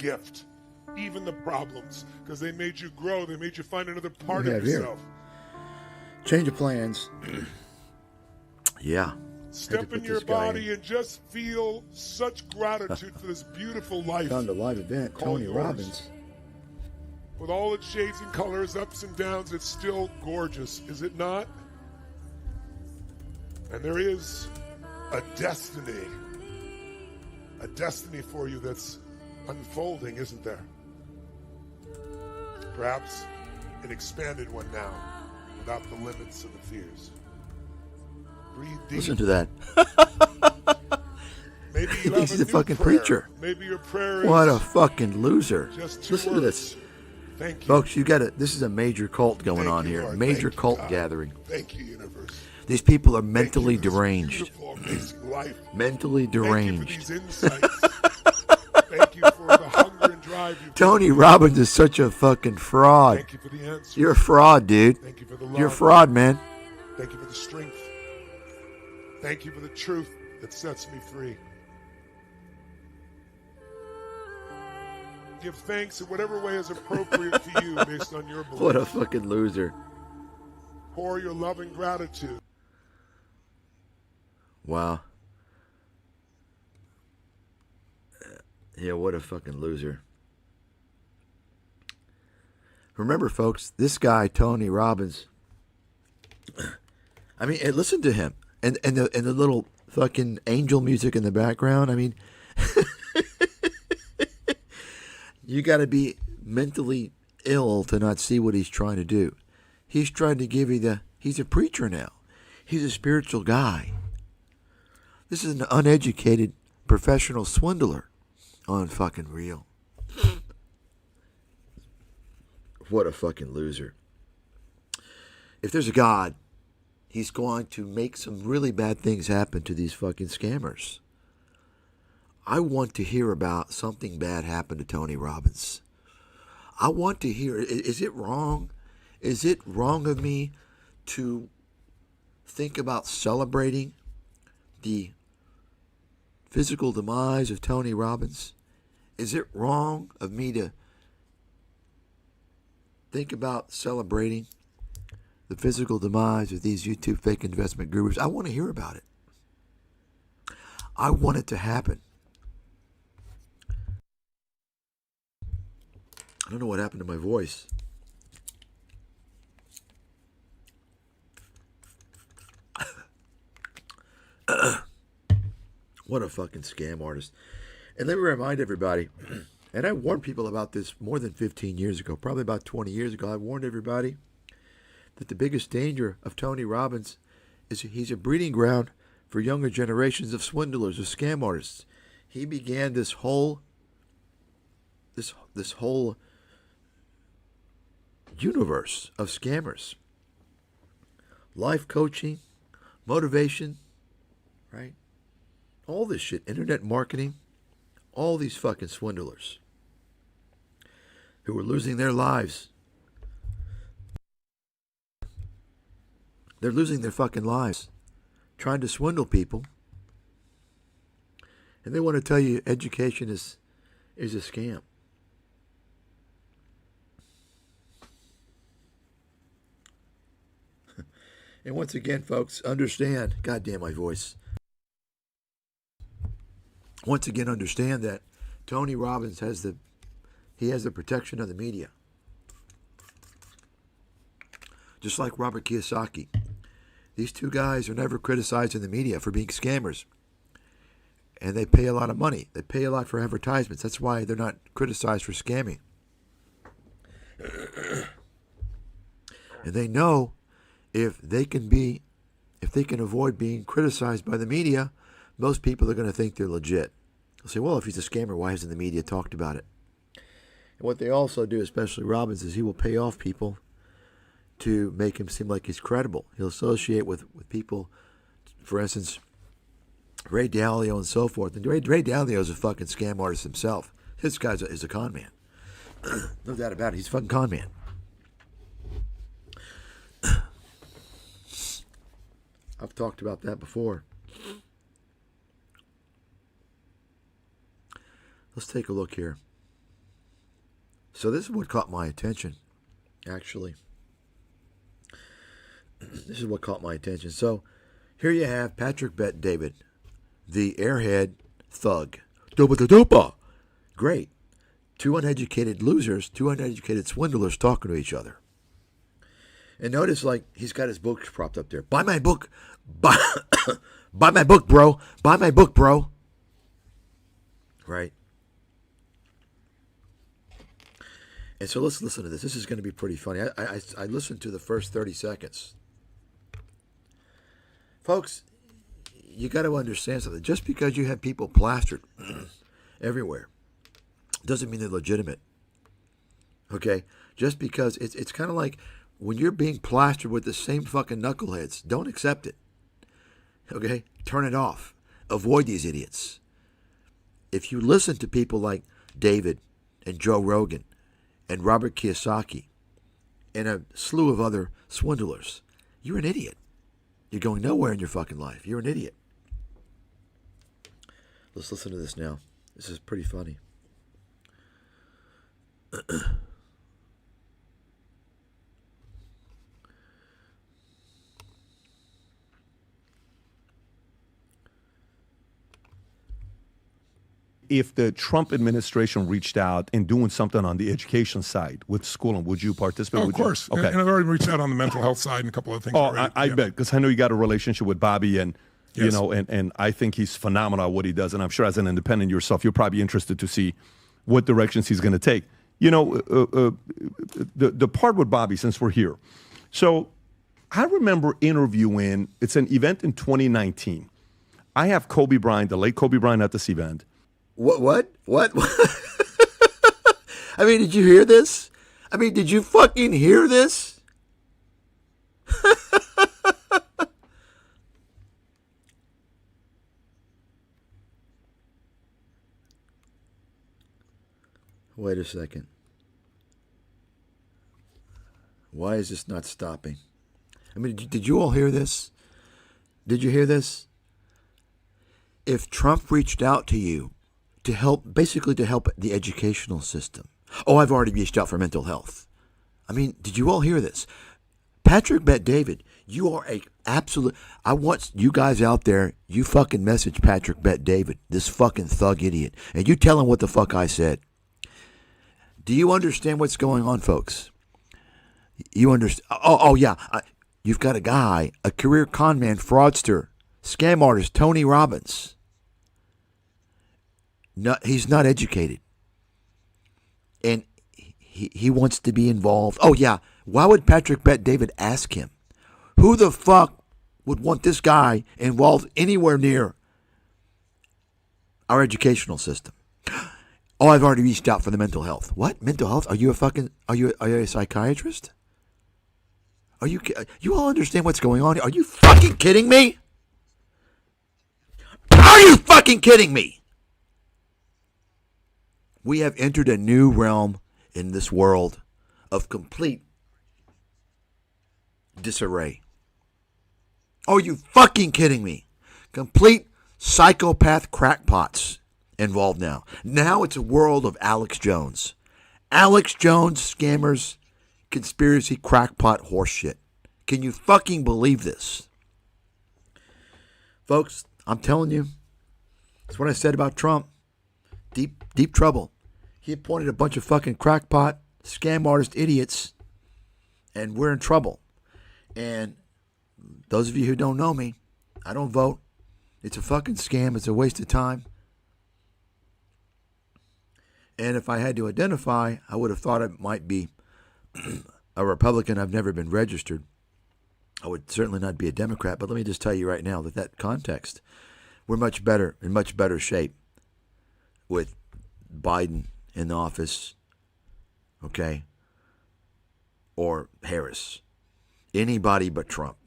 gift, even the problems, because they made you grow. They made you find another part of yourself. Change of plans. Yeah. Step in your body and just feel such gratitude for this beautiful life. Found a live event, Tony Robbins. With all its shades and colors, ups and downs, it's still gorgeous, is it not? And there is a destiny for you that's unfolding, isn't there? Perhaps an expanded one now, without the limits and the fears. Breathe deep. Listen to that. Maybe He thinks he's a fucking preacher. Maybe your prayer is what a fucking loser. just Listen to this. Thank you. Folks, you got to. This is a major cult going on here. Lord. Major Thank cult God. gathering. Thank you, universe. These people are mentally deranged. Amazing life. Mentally deranged. Thank you for these insights. Thank you for the hunger and drive. Tony Robbins is such a fucking fraud. Thank you for the answers. You're a fraud, dude. Thank you for the love. You're a fraud, man. Thank you for the strength. Thank you for the truth that sets me free. Give thanks in whatever way is appropriate to you based on your beliefs. What a fucking loser. Pour your love and gratitude. Wow. Yeah, what a fucking loser. Remember, folks, this guy, Tony Robbins, I mean, listen to him. And the little fucking angel music in the background. I mean, you got to be mentally ill to not see what he's trying to do. He's trying to give you he's a preacher now. He's a spiritual guy. This is an uneducated professional swindler on fucking real. What a fucking loser. If there's a God, he's going to make some really bad things happen to these fucking scammers. I want to hear about something bad happen to Tony Robbins. I want to hear, is it wrong? Is it wrong of me to think about celebrating the physical demise of Tony Robbins? Is it wrong of me to think about celebrating the physical demise of these YouTube fake investment gurus? I want to hear about it. I want it to happen. I don't know what happened to my voice. What a fucking scam artist. And let me remind everybody, and I warned people about this more than 15 years ago, probably about 20 years ago. I warned everybody that the biggest danger of Tony Robbins is he's a breeding ground for younger generations of swindlers, of scam artists. He began this whole universe of scammers. Life coaching, motivation, right? All this shit, internet marketing, all these fucking swindlers who are losing their lives. They're losing their fucking lives trying to swindle people. And they want to tell you education is a scam. And once again, folks, understand, goddamn my voice. Once again, understand that Tony Robbins has the protection of the media. Just like Robert Kiyosaki. These two guys are never criticized in the media for being scammers. And they pay a lot of money. They pay a lot for advertisements. That's why they're not criticized for scamming. And they know if they can avoid being criticized by the media, most people are going to think they're legit. They'll say, well, if he's a scammer, why hasn't the media talked about it? And what they also do, especially Robbins, is he will pay off people to make him seem like he's credible. He'll associate with people, for instance, Ray Dalio and so forth. And Ray Dalio is a fucking scam artist himself. This guy is a con man. No doubt about it. He's a fucking con man. I've talked about that before. Let's take a look here. So this is what caught my attention, actually. This is what caught my attention. So here you have Patrick Bet-David, the airhead thug. Dopa. Great. Two uneducated losers, two uneducated swindlers talking to each other. And notice, like, he's got his books propped up there. Buy my book. Buy my book, bro. Buy my book, bro. Right? And so let's listen to this. This is going to be pretty funny. I listened to the first 30 seconds. Folks, you got to understand something. Just because you have people plastered everywhere doesn't mean they're legitimate. Okay? Just because it's kind of like when you're being plastered with the same fucking knuckleheads, don't accept it. Okay? Turn it off. Avoid these idiots. If you listen to people like David and Joe Rogan and Robert Kiyosaki and a slew of other swindlers, you're an idiot. You're going nowhere in your fucking life. You're an idiot. Let's listen to this now. This is pretty funny. If the Trump administration reached out and doing something on the education side with schooling, would you participate? Oh, of course. Okay. And I've already reached out on the mental health side and a couple of things. Oh, I bet, because I know you got a relationship with Bobby, and Yes. you know, and I think he's phenomenal at what he does, and I'm sure as an independent yourself, you're probably interested to see what directions he's going to take. You know, the part with Bobby, since we're here. So I remember interviewing, it's an event in 2019. I have Kobe Bryant, the late Kobe Bryant, at this event. What? I mean, did you hear this? I mean, did you fucking hear this? Wait a second. Why is this not stopping? I mean, did you all hear this? Did you hear this? If Trump reached out to you to help, basically to help the educational system. Oh, I've already reached out for mental health. I mean, did you all hear this? Patrick Bet-David, you are a absolute... I want you guys out there, you fucking message Patrick Bet-David, this fucking thug idiot, and you tell him what the fuck I said. Do you understand what's going on, folks? You understand? Oh yeah. You've got a guy, a career con man, fraudster, scam artist, Tony Robbins. No, he's not educated. And he wants to be involved. Oh, yeah. Why would Patrick Bet-David ask him? Who the fuck would want this guy involved anywhere near our educational system? Oh, I've already reached out for the mental health. What? Mental health? Are you a psychiatrist? You all understand what's going on here? Are you fucking kidding me? Are you fucking kidding me? We have entered a new realm in this world of complete disarray. Are you fucking kidding me? Complete psychopath crackpots involved now. Now it's a world of Alex Jones. Alex Jones scammers, conspiracy crackpot horseshit. Can you fucking believe this? Folks, I'm telling you, that's what I said about Trump. Deep trouble. He appointed a bunch of fucking crackpot, scam artist idiots, and we're in trouble. And those of you who don't know me, I don't vote. It's a fucking scam. It's a waste of time. And if I had to identify, I would have thought it might be a Republican. I've never been registered. I would certainly not be a Democrat. But let me just tell you right now that context, we're much better, in much better shape with Biden in office, okay, or Harris. Anybody but Trump.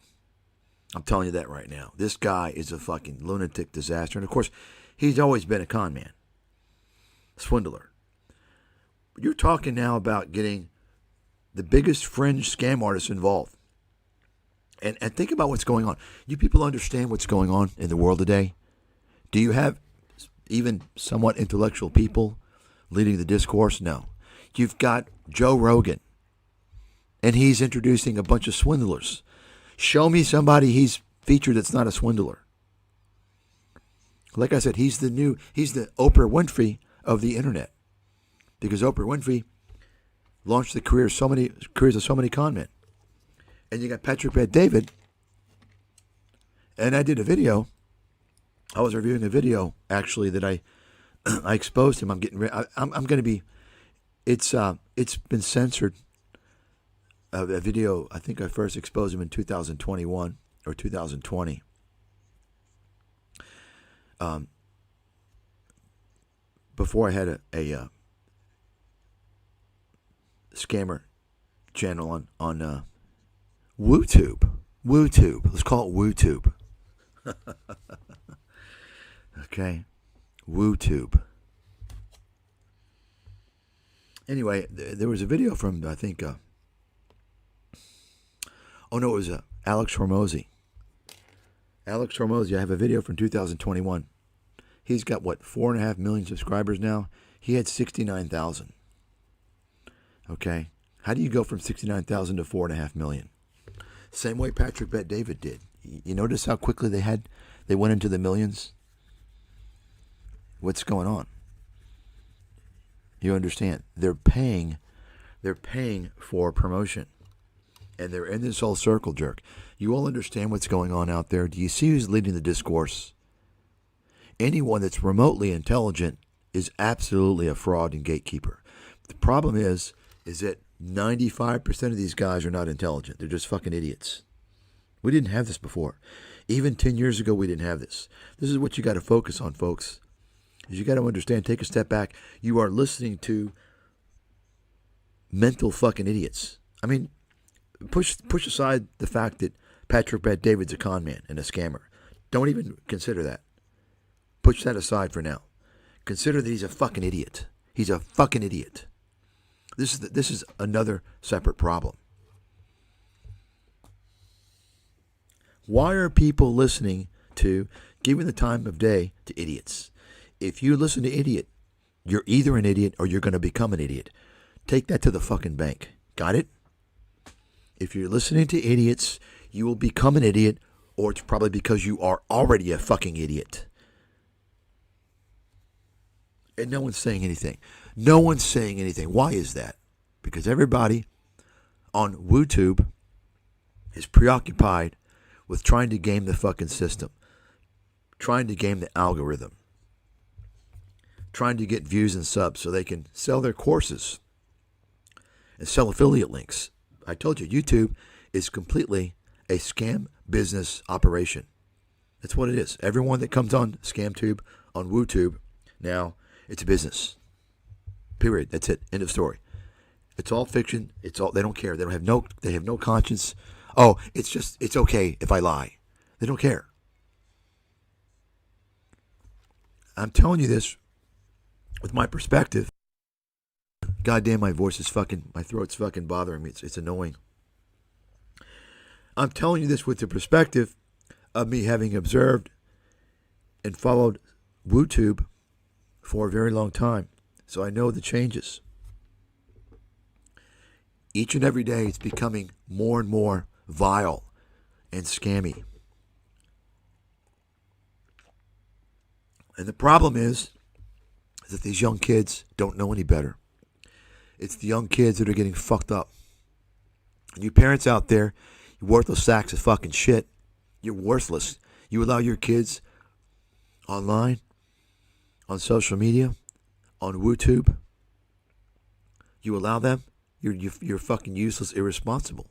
I'm telling you that right now. This guy is a fucking lunatic disaster. And of course, he's always been a con man, swindler. You're talking now about getting the biggest fringe scam artists involved. And think about what's going on. You people understand what's going on in the world today? Do you have even somewhat intellectual people leading the discourse? No. You've got Joe Rogan, and he's introducing a bunch of swindlers. Show me somebody he's featured that's not a swindler. Like I said, he's the Oprah Winfrey of the internet, because Oprah Winfrey launched the careers of so many con men. And you got Patrick Bet-David, and I did a video. I was reviewing a video actually that I exposed him. I'm going to be. It's been censored. A video. I think I first exposed him in 2021 or 2020. Before I had a scammer channel on WooTube. Let's call it WooTube. Okay, WooTube. Anyway, there was a video from, I think, it was Alex Hormozy. Alex Hormozy, I have a video from 2021. He's got, 4.5 million subscribers now? He had 69,000. Okay? How do you go from 69,000 to 4.5 million? Same way Patrick Bet-David did. You notice how quickly they went into the millions? What's going on? You understand? They're paying for promotion. And they're in this whole circle jerk. You all understand what's going on out there? Do you see who's leading the discourse? Anyone that's remotely intelligent is absolutely a fraud and gatekeeper. The problem is that 95% of these guys are not intelligent. They're just fucking idiots. We didn't have this before. Even 10 years ago, we didn't have this. This is what you got to focus on, folks. Is you got to understand, take a step back. You are listening to mental fucking idiots. I mean, push aside the fact that Patrick Bet-David's a con man and a scammer. Don't even consider that. Push that aside for now. Consider that he's a fucking idiot. He's a fucking idiot. This is another separate problem. Why are people listening to, giving the time of day to idiots? If you listen to idiot, you're either an idiot or you're going to become an idiot. Take that to the fucking bank. Got it? If you're listening to idiots, you will become an idiot, or it's probably because you are already a fucking idiot. And no one's saying anything. No one's saying anything. Why is that? Because everybody on WooTube is preoccupied with trying to game the fucking system, trying to game the algorithm, trying to get views and subs so they can sell their courses and sell affiliate links. I told you, YouTube is completely a scam business operation. That's what it is. Everyone that comes on ScamTube, on WooTube, now it's a business. Period. That's it. End of story. It's all fiction. They don't care. They have no conscience. Oh, it's okay if I lie. They don't care. I'm telling you this with my perspective. Goddamn, my throat's fucking bothering me. It's annoying. I'm telling you this with the perspective of me having observed and followed WooTube for a very long time. So I know the changes. Each and every day it's becoming more and more vile and scammy. And the problem is that these young kids don't know any better. It's the young kids that are getting fucked up. And you parents out there, you worthless sacks of fucking shit. You're worthless. You allow your kids online, on social media, on WooTube. You allow them. You're fucking useless, irresponsible.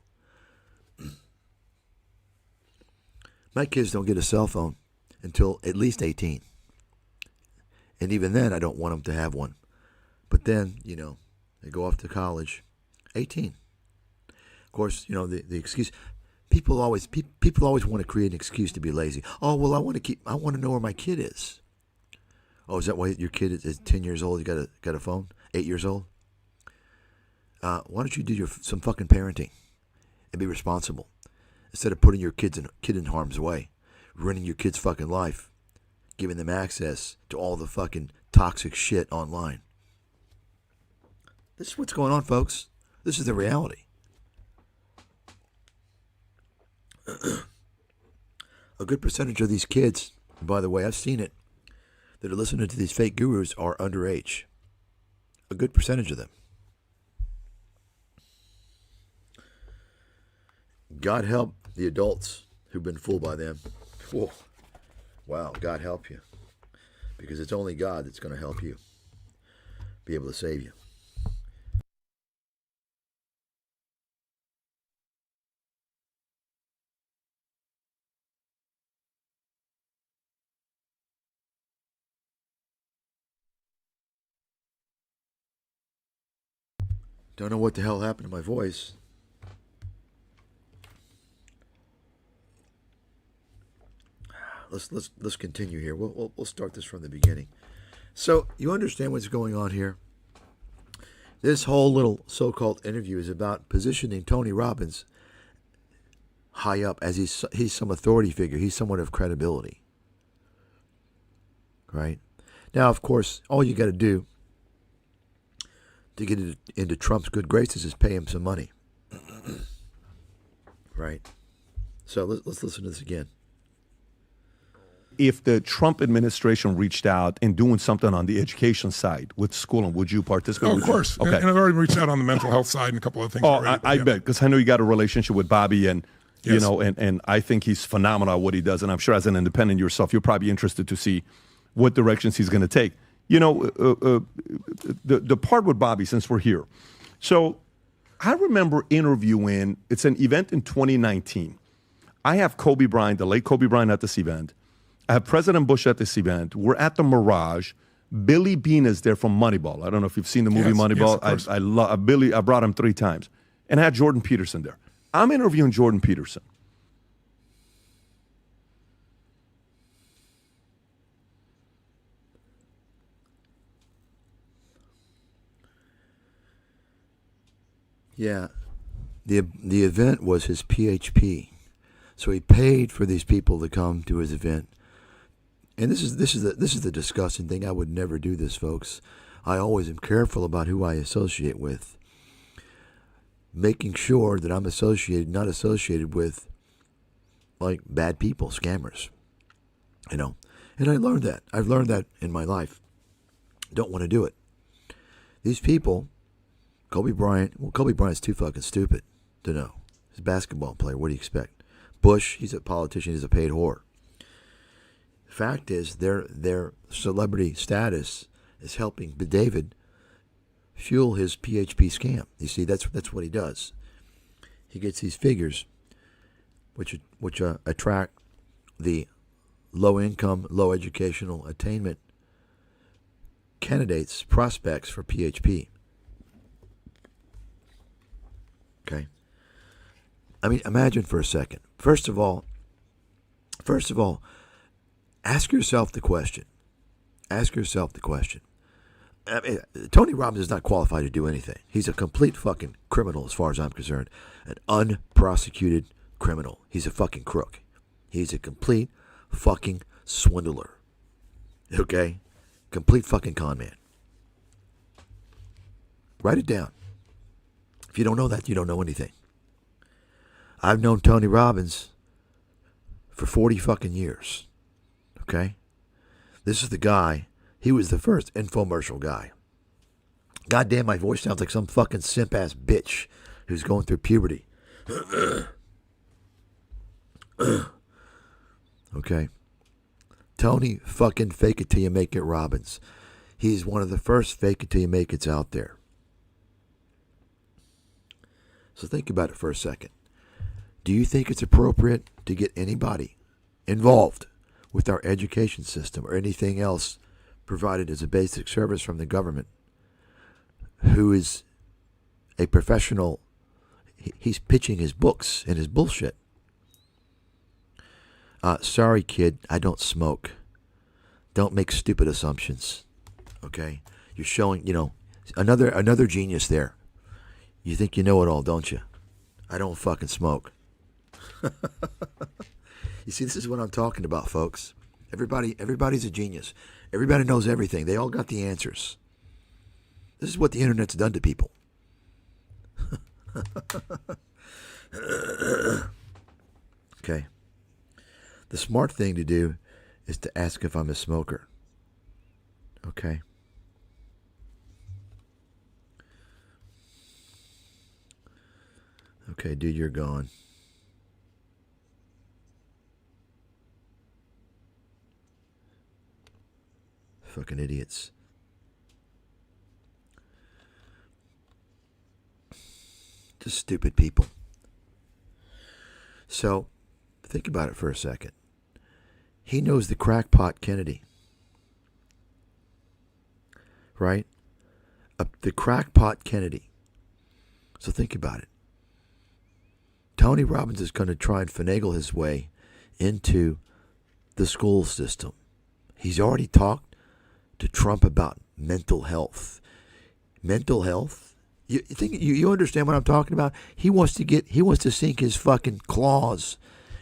My kids don't get a cell phone until at least 18. And even then, I don't want them to have one. But then, they go off to college. 18. Of course, the excuse. People always want to create an excuse to be lazy. Oh, well, I want to know where my kid is. Oh, is that why your kid is 10 years old? You got a phone? 8 years old? Why don't you do some fucking parenting and be responsible instead of putting your kid in harm's way, ruining your kid's fucking life, giving them access to all the fucking toxic shit online. This is what's going on, folks. This is the reality. A good percentage of these kids, by the way, I've seen it, that are listening to these fake gurus are underage. A good percentage of them. God help the adults who've been fooled by them. Whoa. Wow, God help you. Because it's only God that's going to help you be able to save you. Don't know what the hell happened to my voice. Let's continue here. We'll start this from the beginning. So you understand what's going on here. This whole little so-called interview is about positioning Tony Robbins high up as he's some authority figure. He's someone of credibility, right? Now, of course, all you got to do to get into Trump's good graces is pay him some money, right? So let's listen to this again. If the Trump administration reached out and doing something on the education side with schooling, would you participate? Oh, of course. Okay. And I've already reached out on the mental health side and a couple of things. Oh, already, I bet, because I know you got a relationship with Bobby, and Yes. you know, and I think he's phenomenal at what he does, and I'm sure as an independent yourself, you're probably interested to see what directions he's going to take. You know, the part with Bobby, since we're here. So I remember interviewing, it's an event in 2019. I have Kobe Bryant, the late Kobe Bryant, at this event. I have President Bush at this event. We're at the Mirage. Billy Beane is there from Moneyball. I don't know if you've seen the movie Yes, Moneyball. yes, I love Billy. I brought him 3 times. And I had Jordan Peterson there. I'm interviewing Jordan Peterson. Yeah, the event was his PHP, so he paid for these people to come to his event. And this is the disgusting thing. I would never do this, folks. I always am careful about who I associate with, making sure that I'm not associated with like bad people, scammers. You know, and I learned that. I've learned that in my life. Don't want to do it. These people. Kobe Bryant's too fucking stupid to know. He's a basketball player. What do you expect? Bush, he's a politician. He's a paid whore. Fact is, their celebrity status is helping David fuel his PHP scam. You see, that's what he does. He gets these figures, which attract the low income, low educational attainment candidates, prospects for PHP. Okay. I mean, imagine for a second. First of all, ask yourself the question. I mean, Tony Robbins is not qualified to do anything. He's a complete fucking criminal as far as I'm concerned. An unprosecuted criminal. He's a fucking crook. He's a complete fucking swindler. Okay? Complete fucking con man. Write it down. If you don't know that, you don't know anything. I've known Tony Robbins for 40 fucking years. Okay? This is the guy, he was the first infomercial guy. Goddamn, my voice sounds like some fucking simp-ass bitch who's going through puberty. Okay? Tony fucking fake it till you make it Robbins. He's one of the first fake it till you make it's out there. So think about it for a second. Do you think it's appropriate to get anybody involved with our education system or anything else provided as a basic service from the government who is a professional? He's pitching his books and his bullshit. Sorry, kid, I don't smoke. Don't make stupid assumptions. Okay? You're showing, another genius there. You think you know it all, don't you? I don't fucking smoke. You see, this is what I'm talking about, folks. Everybody's a genius. Everybody knows everything. They all got the answers. This is what the internet's done to people. Okay. The smart thing to do is to ask if I'm a smoker. Okay. Okay, dude, you're gone. Fucking idiots. Just stupid people. So, think about it for a second. He knows the crackpot Kennedy. Right? The crackpot Kennedy. So think about it. Tony Robbins is going to try and finagle his way into the school system. He's already talked to Trump about mental health. Mental health? You understand what I'm talking about? He wants to sink his fucking claws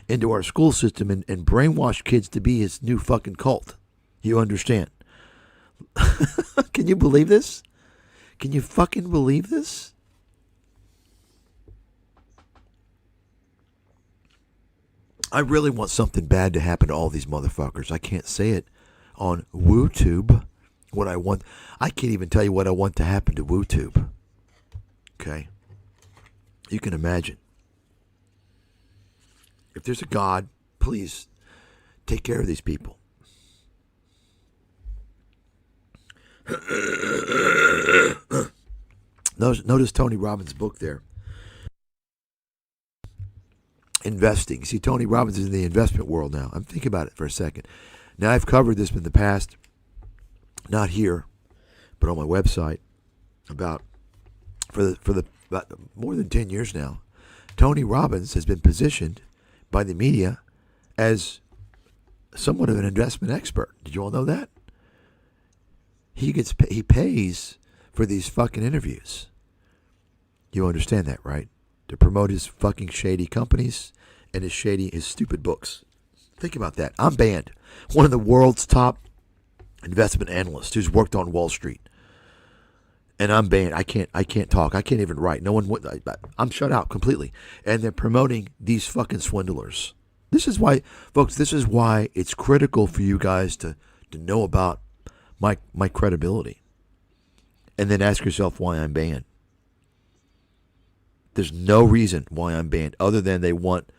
into our school system and brainwash kids to be his new fucking cult. You understand? Can you believe this? Can you fucking believe this? I really want something bad to happen to all these motherfuckers. I can't say it on WooTube. What I want, I can't even tell you what I want to happen to WooTube. Okay? You can imagine. If there's a God, please take care of these people. Notice Tony Robbins' book there. Investing. See, Tony Robbins is in the investment world now. I'm thinking about it for a second. Now, I've covered this in the past, not here, but on my website, about more than 10 years now. Tony Robbins has been positioned by the media as somewhat of an investment expert. Did you all know that? He pays for these fucking interviews. You understand that, right? To promote his fucking shady companies and his stupid books. Think about that. I'm banned. One of the world's top investment analysts who's worked on Wall Street. And I'm banned. I can't talk. I can't even write. No one would. I'm shut out completely. And they're promoting these fucking swindlers. This is why, folks, this is why it's critical for you guys to know about my credibility. And then ask yourself why I'm banned. There's no reason why I'm banned other than they want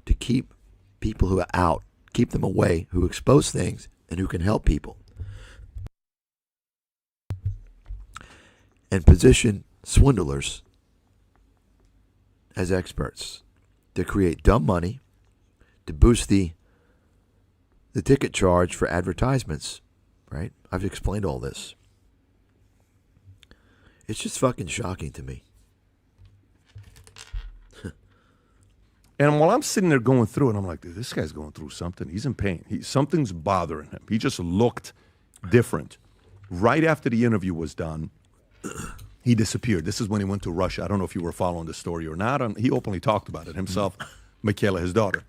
to keep people who are out, keep them away, who expose things and who can help people. And position swindlers as experts to create dumb money, to boost the ticket charge for advertisements, right? I've explained all this. It's just fucking shocking to me. And while I'm sitting there going through it, I'm like, this guy's going through something. He's in pain. Something's bothering him. He just looked different. Right after the interview was done, he disappeared. This is when he went to Russia. I don't know if you were following the story or not. He openly talked about it himself, Michaela, his daughter.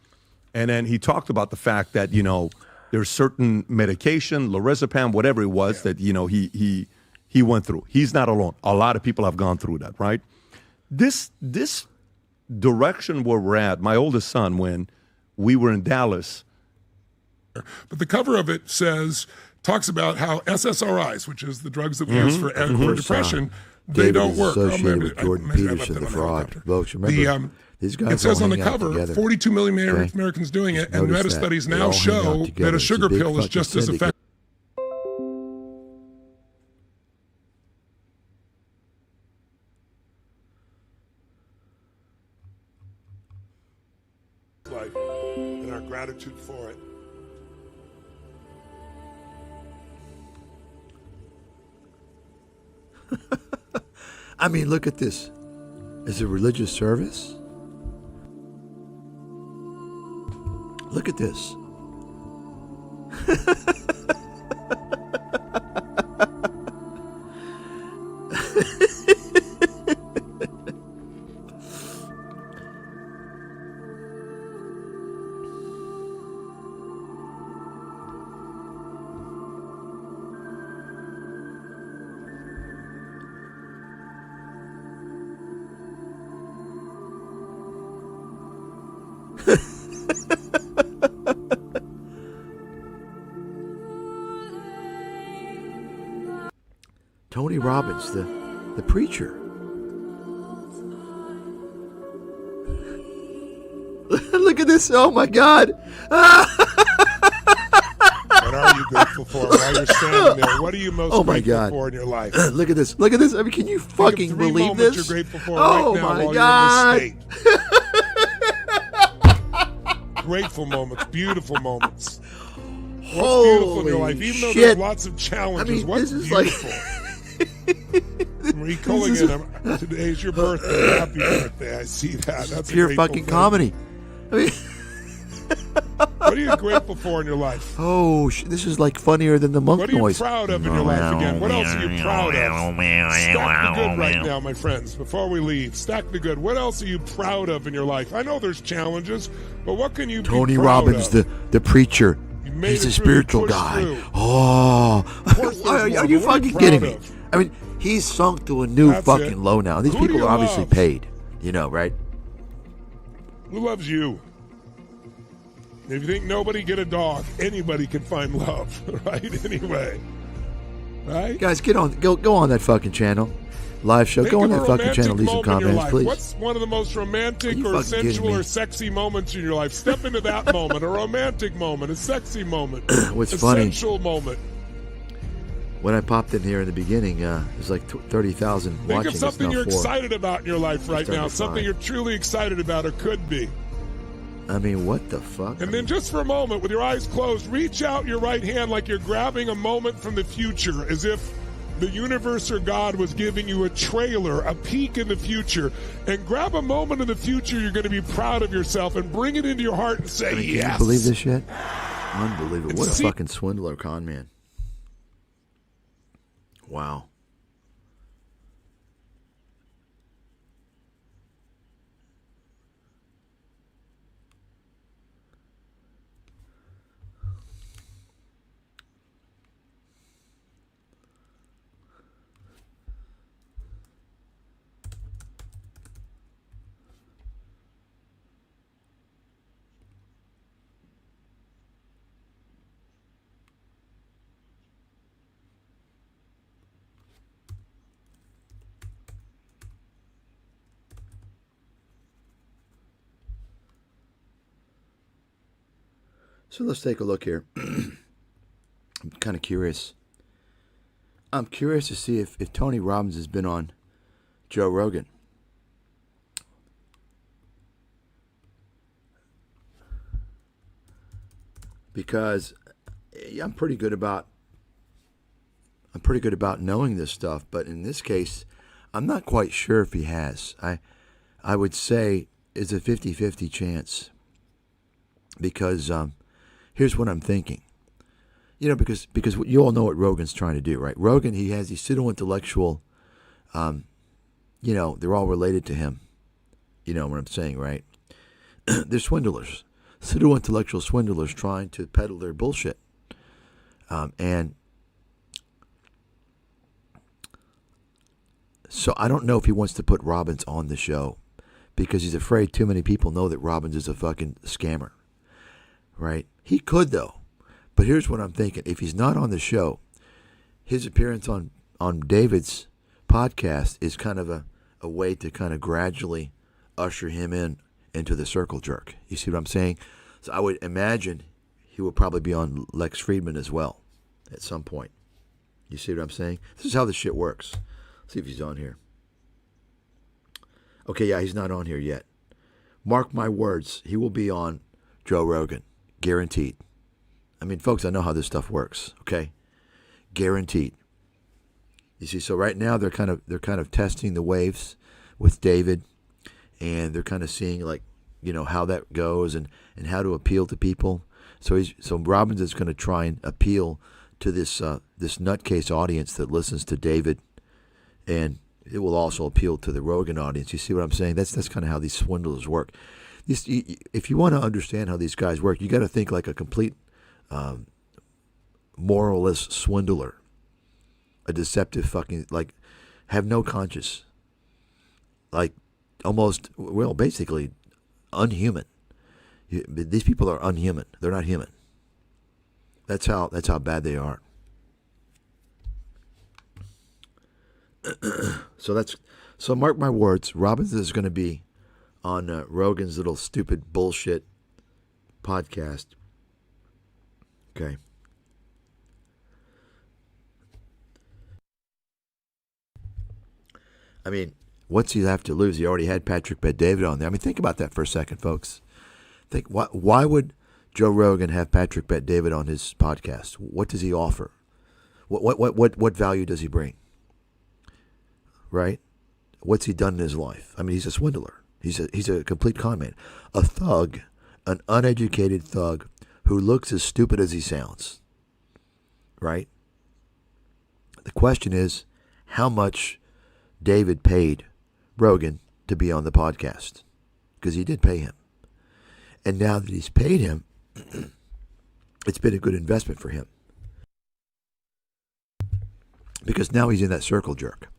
And then he talked about the fact that, there's certain medication, lorazepam, whatever it was, that, he went through. He's not alone. A lot of people have gone through that, right? This direction where we're at, my oldest son, when we were in Dallas. But the cover of it talks about how SSRIs, which is the drugs that we use for depression, they don't work. Associated with Jordan Peterson, the fraud. Folks, remember, these guys it says all on the hang out cover, together. 42 million Okay? Americans doing it, Just and notice meta studies that. They now all hang out show together. that a It's a sugar big pill is fucking just as syndicate. effective. Life and our gratitude for it. I mean, look at this. Is it religious service? Look at this. Tony Robbins, the preacher. Look at this. Oh, my God. What are you grateful for while you're standing there? What are you most grateful for in your life? Look at this. Look at this. I mean, can you fucking believe this? You're grateful for oh, right now my while God. you're in this state. Grateful moments, beautiful moments. What's beautiful in your life? Even though there's lots of challenges, I mean, what's this is beautiful? Marie Culligan, today's your birthday. Happy birthday. I see that. That's pure fucking comedy. I mean, what are you grateful for in your life? Oh, this is like funnier than the monk noise. What are you noise. proud of in your life again? What else are you proud of? Stack the good right now, my friends, before we leave. Stack the good. What else are you proud of in your life? I know there's challenges, but what can you Tony be proud Robbins, of? the preacher. He's a spiritual guy. Through. Oh, are you fucking kidding me? I mean, he's sunk to a new fucking low now. These people are obviously paid, right? Who loves you? If you think nobody get a dog, anybody can find love, right? Anyway, right? Guys, go on that fucking channel, live show. Go on that fucking channel. Leave some comments, please. What's one of the most romantic or sensual or sexy moments in your life? Step into that moment, a romantic moment, a sexy moment, What's a funny? sensual moment. When I popped in here in the beginning, there's like 30,000 watching. Think of something you're 4. excited about in your life right now. Something you're truly excited about or could be. I mean, what the fuck? And then just for a moment, with your eyes closed, reach out your right hand like you're grabbing a moment from the future, as if the universe or God was giving you a trailer, a peek in the future. And grab a moment in the future you're going to be proud of yourself and bring it into your heart and say, yes. Can you believe this shit? Unbelievable. What a fucking swindler con man. Wow. So let's take a look here. I'm kind of curious. I'm curious to see if Tony Robbins has been on Joe Rogan. Because I'm pretty good about knowing this stuff, but in this case, I'm not quite sure if he has. I would say it's a 50-50 chance. Because here's what I'm thinking. Because you all know what Rogan's trying to do, right? Rogan, he has these pseudo-intellectual, they're all related to him. You know what I'm saying, right? They're swindlers. Pseudo-intellectual swindlers trying to peddle their bullshit. And so I don't know if he wants to put Robbins on the show because he's afraid too many people know that Robbins is a fucking scammer. Right? He could, though. But here's what I'm thinking. If he's not on the show, his appearance on David's podcast is kind of a way to kind of gradually usher him into the circle jerk. You see what I'm saying? So I would imagine he will probably be on Lex Friedman as well at some point. You see what I'm saying? This is how this shit works. Let's see if he's on here. Okay, yeah, he's not on here yet. Mark my words. He will be on Joe Rogan. Guaranteed. I mean, folks, I know how this stuff works, okay? Guaranteed. You see, so right now they're kind of testing the waves with David, and they're kind of seeing how that goes and how to appeal to people. So Robbins is going to try and appeal to this nutcase audience that listens to David, and it will also appeal to the Rogan audience. You see what I'm saying? That's kind of how these swindlers work. If you want to understand how these guys work, you got to think like a complete moralist swindler, a deceptive fucking, have no conscience, almost, basically unhuman. These people are unhuman. They're not human. That's how bad they are. So mark my words, Robbins is going to be on Rogan's little stupid bullshit podcast. Okay. I mean, what's he have to lose? He already had Patrick Bet-David on there. I mean, think about that for a second, folks. Think why would Joe Rogan have Patrick Bet-David on his podcast? What does he offer? What value does he bring? Right? What's he done in his life? I mean, he's a swindler. He's a complete con man. A thug, an uneducated thug who looks as stupid as he sounds. Right? The question is, how much David paid Rogan to be on the podcast? Because he did pay him. And now that he's paid him, it's been a good investment for him. Because now he's in that circle jerk.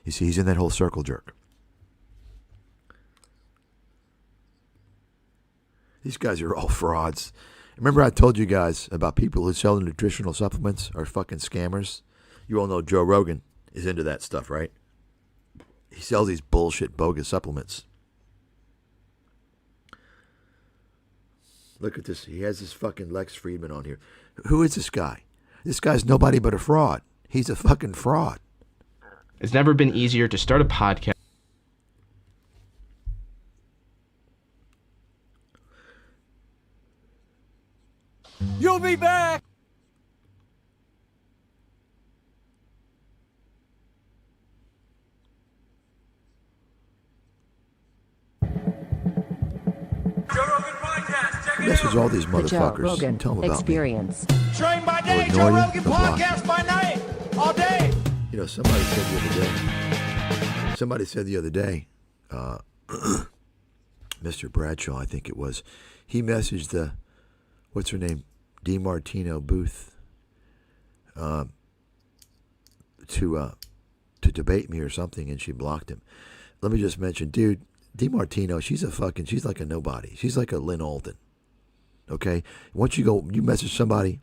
You see, he's in that whole circle jerk. These guys are all frauds. Remember I told you guys about people who sell nutritional supplements are fucking scammers? You all know Joe Rogan is into that stuff, right? He sells these bullshit, bogus supplements. Look at this. He has this fucking Lex Friedman on here. Who is this guy? This guy's nobody but a fraud. He's a fucking fraud. It's never been easier to start a podcast. You'll be back. Message all these The Joe motherfuckers. Rogan Tell them about Experience. Train by day, They'll Joe ignore you, Rogan they'll block you. podcast by night, all day. You know, somebody said the other day, Mr. Bradshaw, I think it was, he messaged the, what's her name, DiMartino Booth, to debate me or something, and she blocked him. Let me just mention, dude, DiMartino, she's like a nobody. She's like a Lynn Alden. Okay? Once you message somebody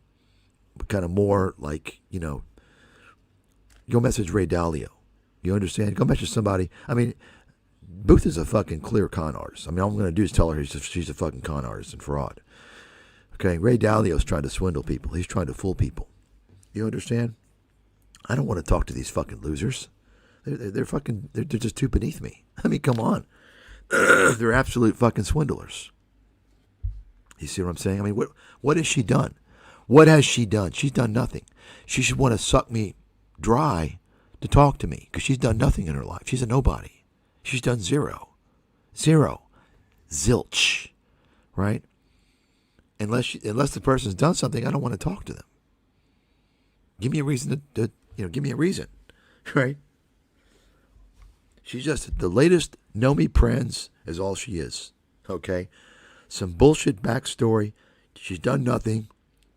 kind of more like, go message Ray Dalio. You understand? Go message somebody. I mean, Booth is a fucking clear con artist. I mean, all I'm going to do is tell her she's a fucking con artist and fraud. Okay? Ray Dalio's trying to swindle people. He's trying to fool people. You understand? I don't want to talk to these fucking losers. They're just too beneath me. I mean, come on. They're absolute fucking swindlers. You see what I'm saying? I mean, what has she done? What has she done? She's done nothing. She should want to suck me dry to talk to me because she's done nothing in her life. She's a nobody. She's done zero. Zilch. Right? Unless the person's done something, I don't want to talk to them. Give me a reason give me a reason. Right? She's just the latest know me prince is all she is. Okay? Some bullshit backstory. She's done nothing.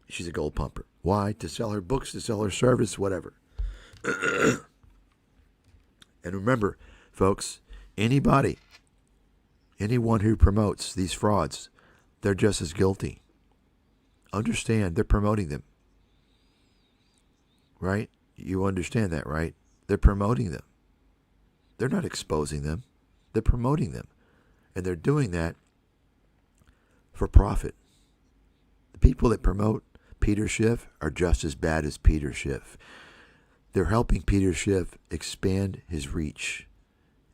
She's a gold pumper. Why? To sell her books, to sell her service, whatever. And remember, folks, anyone who promotes these frauds, they're just as guilty. Understand, they're promoting them. Right? You understand that, right? They're promoting them. They're not exposing them. They're promoting them. And they're doing that for profit. The people that promote Peter Schiff are just as bad as Peter Schiff. They're helping Peter Schiff expand his reach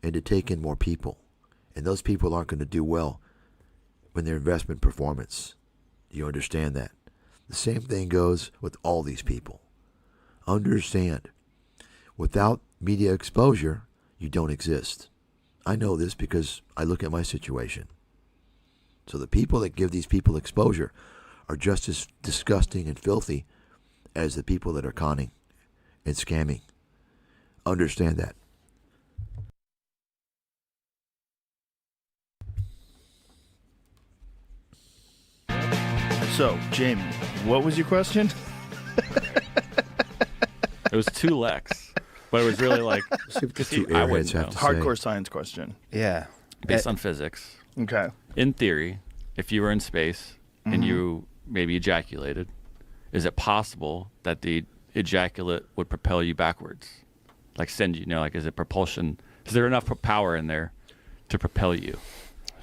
and to take in more people. And those people aren't going to do well in their investment performance. Do you understand that? The same thing goes with all these people. Understand, without media exposure, you don't exist. I know this because I look at my situation. So the people that give these people exposure are just as disgusting and filthy as the people that are conning and scamming. Understand that. So, Jamie, what was your question? It was 2 Lex, but it was really like See what the two I airheads wouldn't have know. to Hardcore say. science question. Yeah. Based on physics. Okay. In theory, if you were in space and you maybe ejaculated, is it possible that the ejaculate would propel you backwards? like send you? You know, like is it propulsion? Is there enough power in there to propel you?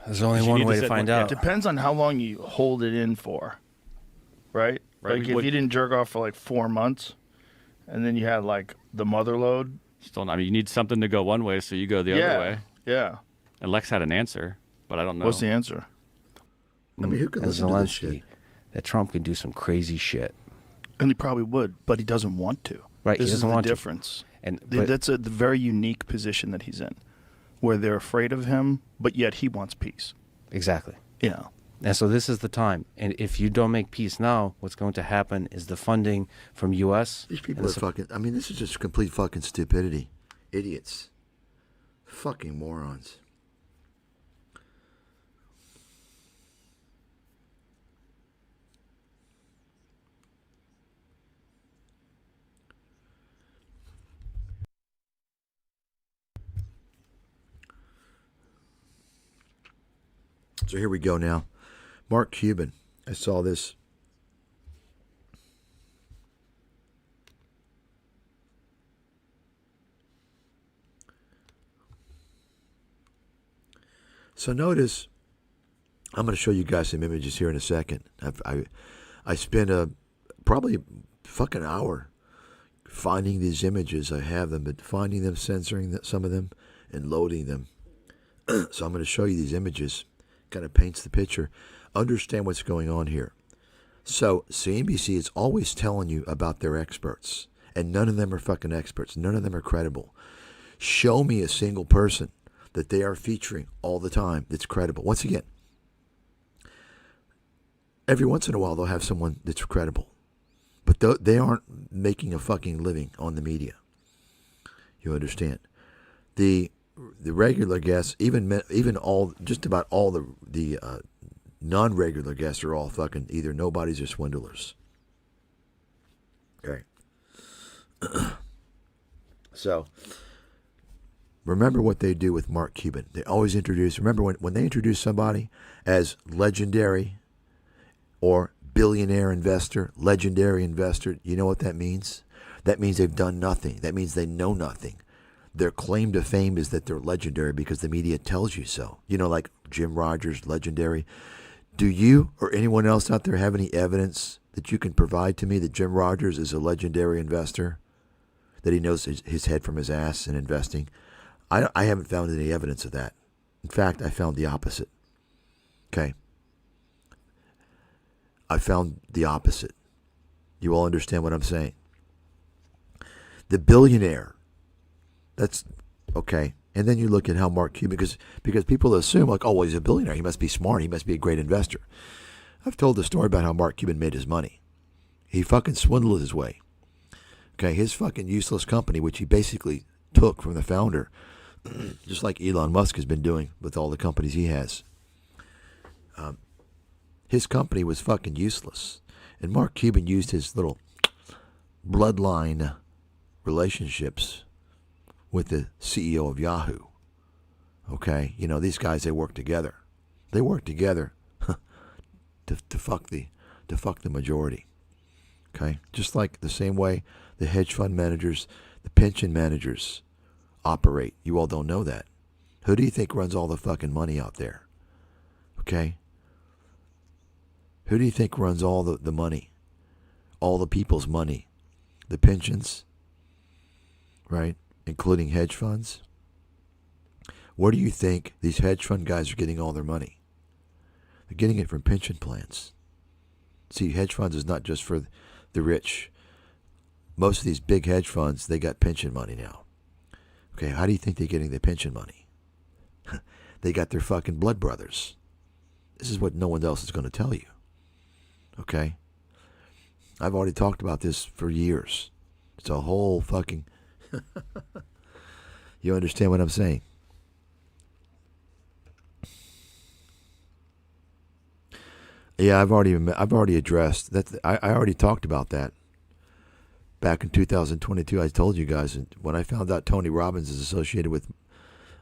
There's only one way to find out. It depends on how long you hold it in for, right? Right. Like if you didn't jerk off for like 4 months, and then you had like the mother load. Still, I mean, you need something to go one way, so you go the other way. Yeah. And Lex had an answer, but I don't know. What's the answer? I mean, who can listen to this shit? That Trump can do some crazy shit. And he probably would, but he doesn't want to. Right, This he is doesn't the want to. difference. And That's a very unique position that he's in, where they're afraid of him, but yet he wants peace. exactly. Yeah. And so this is the time. And if you don't make peace now, what's going to happen is the funding from U.S. These people are fucking. I mean, this is just complete fucking stupidity. Idiots. Fucking morons. So here we go now. Mark Cuban. I saw this. So notice, I'm going to show you guys some images here in a second. I spent probably a fucking hour finding these images. I have them, but finding them, censoring some of them, and loading them. So I'm going to show you these images. Kind of paints the picture. Understand what's going on here. So CNBC is always telling you about their experts, and none of them are fucking experts. None of them are credible. Show me a single person that they are featuring all the time that's credible. Once again, every once in a while they'll have someone that's credible, but they aren't making a fucking living on the media. You understand? The regular guests, even all, just about all the non-regular guests are all fucking either nobodies or swindlers. Okay. So remember what they do with Mark Cuban. They always introduce, remember when they introduce somebody as legendary or billionaire investor, legendary investor, you know what that means? That means they've done nothing. That means they know nothing. Their claim to fame is that they're legendary because the media tells you so. You know, like Jim Rogers, legendary. Do you or anyone else out there have any evidence that you can provide to me that Jim Rogers is a legendary investor? That he knows his head from his ass in investing? I haven't found any evidence of that. In fact, I found the opposite. Okay? I found the opposite. You all understand what I'm saying? The billionaire. That's okay. And then you look at how Mark Cuban, because people assume like, oh, well, he's a billionaire. He must be smart. He must be a great investor. I've told the story about how Mark Cuban made his money. He fucking swindled his way. Okay, his fucking useless company, which he basically took from the founder, just like Elon Musk has been doing with all the companies he has. His company was fucking useless. And Mark Cuban used his little bloodline relationships with the CEO of Yahoo. Okay, you know, these guys, they work together. They work together to fuck the majority. Okay, just like the same way the hedge fund managers, the pension managers operate. You all don't know that. Who do you think runs all the fucking money out there? Okay? Who do you think runs all the money? All the people's money? The pensions? Right? Including hedge funds? Where do you think these hedge fund guys are getting all their money? They're getting it from pension plans. See, hedge funds is not just for the rich. Most of these big hedge funds, they got pension money now. Okay, how do you think they're getting their pension money? They got their fucking blood brothers. This is what no one else is going to tell you. Okay? I've already talked about this for years. It's a whole fucking... You understand what I'm saying? Yeah, I've already addressed that. I already talked about that back in 2022. I told you guys when I found out Tony Robbins is associated with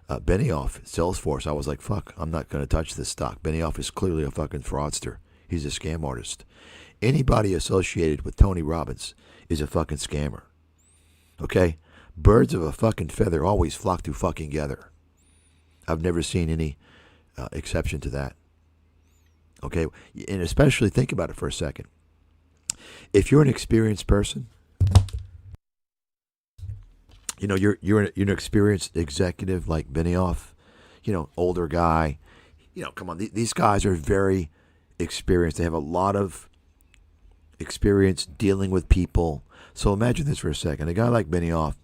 Benioff, Salesforce. I was like, "Fuck, I'm not going to touch this stock." Benioff is clearly a fucking fraudster. He's a scam artist. Anybody associated with Tony Robbins is a fucking scammer. Okay, Birds of a fucking feather always flock to fucking together. I've never seen any exception to that. Okay, and especially think about it for a second. If you're an experienced person, you know, you're an experienced executive like Benioff, you know, older guy. You know, come on, these guys are very experienced. They have a lot of experience dealing with people. So imagine this for a second. A guy like Benioff,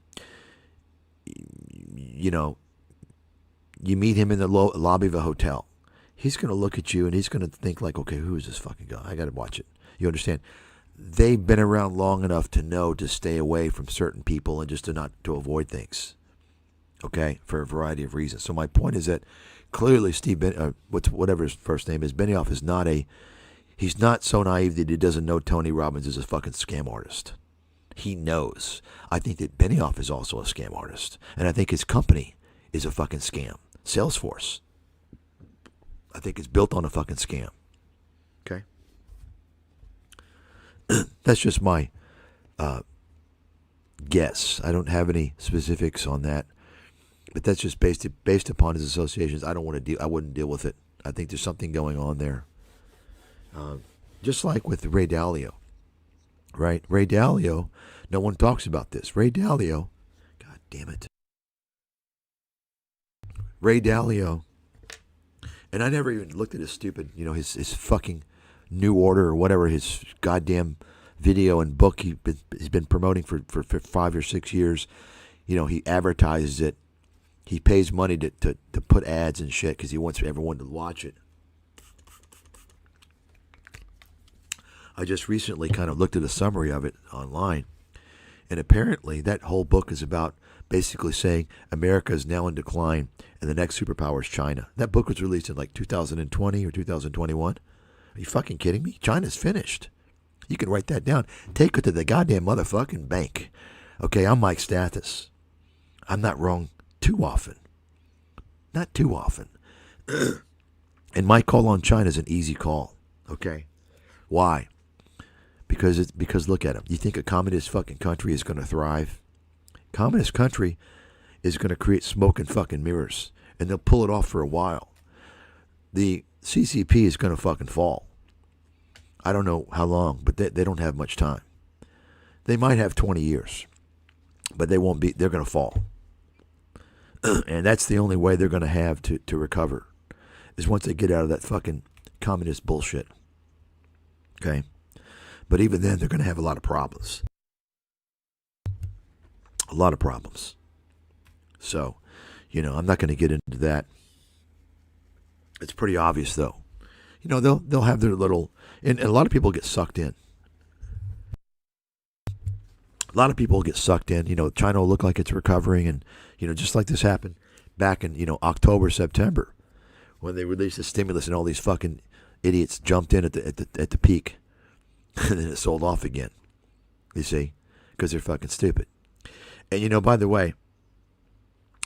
you know, you meet him in the lobby of a hotel. He's going to look at you and he's going to think like, okay, who is this fucking guy? I got to watch it. You understand? They've been around long enough to know to stay away from certain people and just to avoid things. Okay, for a variety of reasons. So my point is that clearly whatever his first name is, Benioff is he's not so naive that he doesn't know Tony Robbins is a fucking scam artist. He knows. I think that Benioff is also a scam artist. And I think his company is a fucking scam. Salesforce. I think it's built on a fucking scam. Okay? That's just my guess. I don't have any specifics on that. But that's just based upon his associations. I wouldn't deal with it. I think there's something going on there. Just like with Ray Dalio. Right? Ray Dalio, no one talks about this. Ray Dalio, God damn it. Ray Dalio, and I never even looked at his stupid, you know, his fucking New Order or whatever, his goddamn video and book he's been promoting for 5 or 6 years. You know, he advertises it. He pays money to put ads and shit because he wants everyone to watch it. I just recently kind of looked at a summary of it online, and apparently that whole book is about basically saying America is now in decline and the next superpower is China. That book was released in like 2020 or 2021. Are you fucking kidding me? China's finished. You can write that down. Take it to the goddamn motherfucking bank. Okay, I'm Mike Stathis. I'm not wrong too often. Not too often. And my call on China is an easy call. Okay? Why? Because look at them. You think a communist fucking country is going to thrive? Communist country is going to create smoke and fucking mirrors, and they'll pull it off for a while. The CCP is going to fucking fall. I don't know how long, but they don't have much time. They might have 20 years, but they're going to fall. And that's the only way they're going to have to recover, is once they get out of that fucking communist bullshit. Okay? But even then, they're going to have a lot of problems. A lot of problems. So, you know, I'm not going to get into that. It's pretty obvious, though. You know, they'll have their little... And a lot of people get sucked in. A lot of people get sucked in. You know, China will look like it's recovering. And, you know, just like this happened back in, you know, October, September, when they released the stimulus and all these fucking idiots jumped in at the peak. And then it sold off again. You see? Because they're fucking stupid. And, you know, by the way,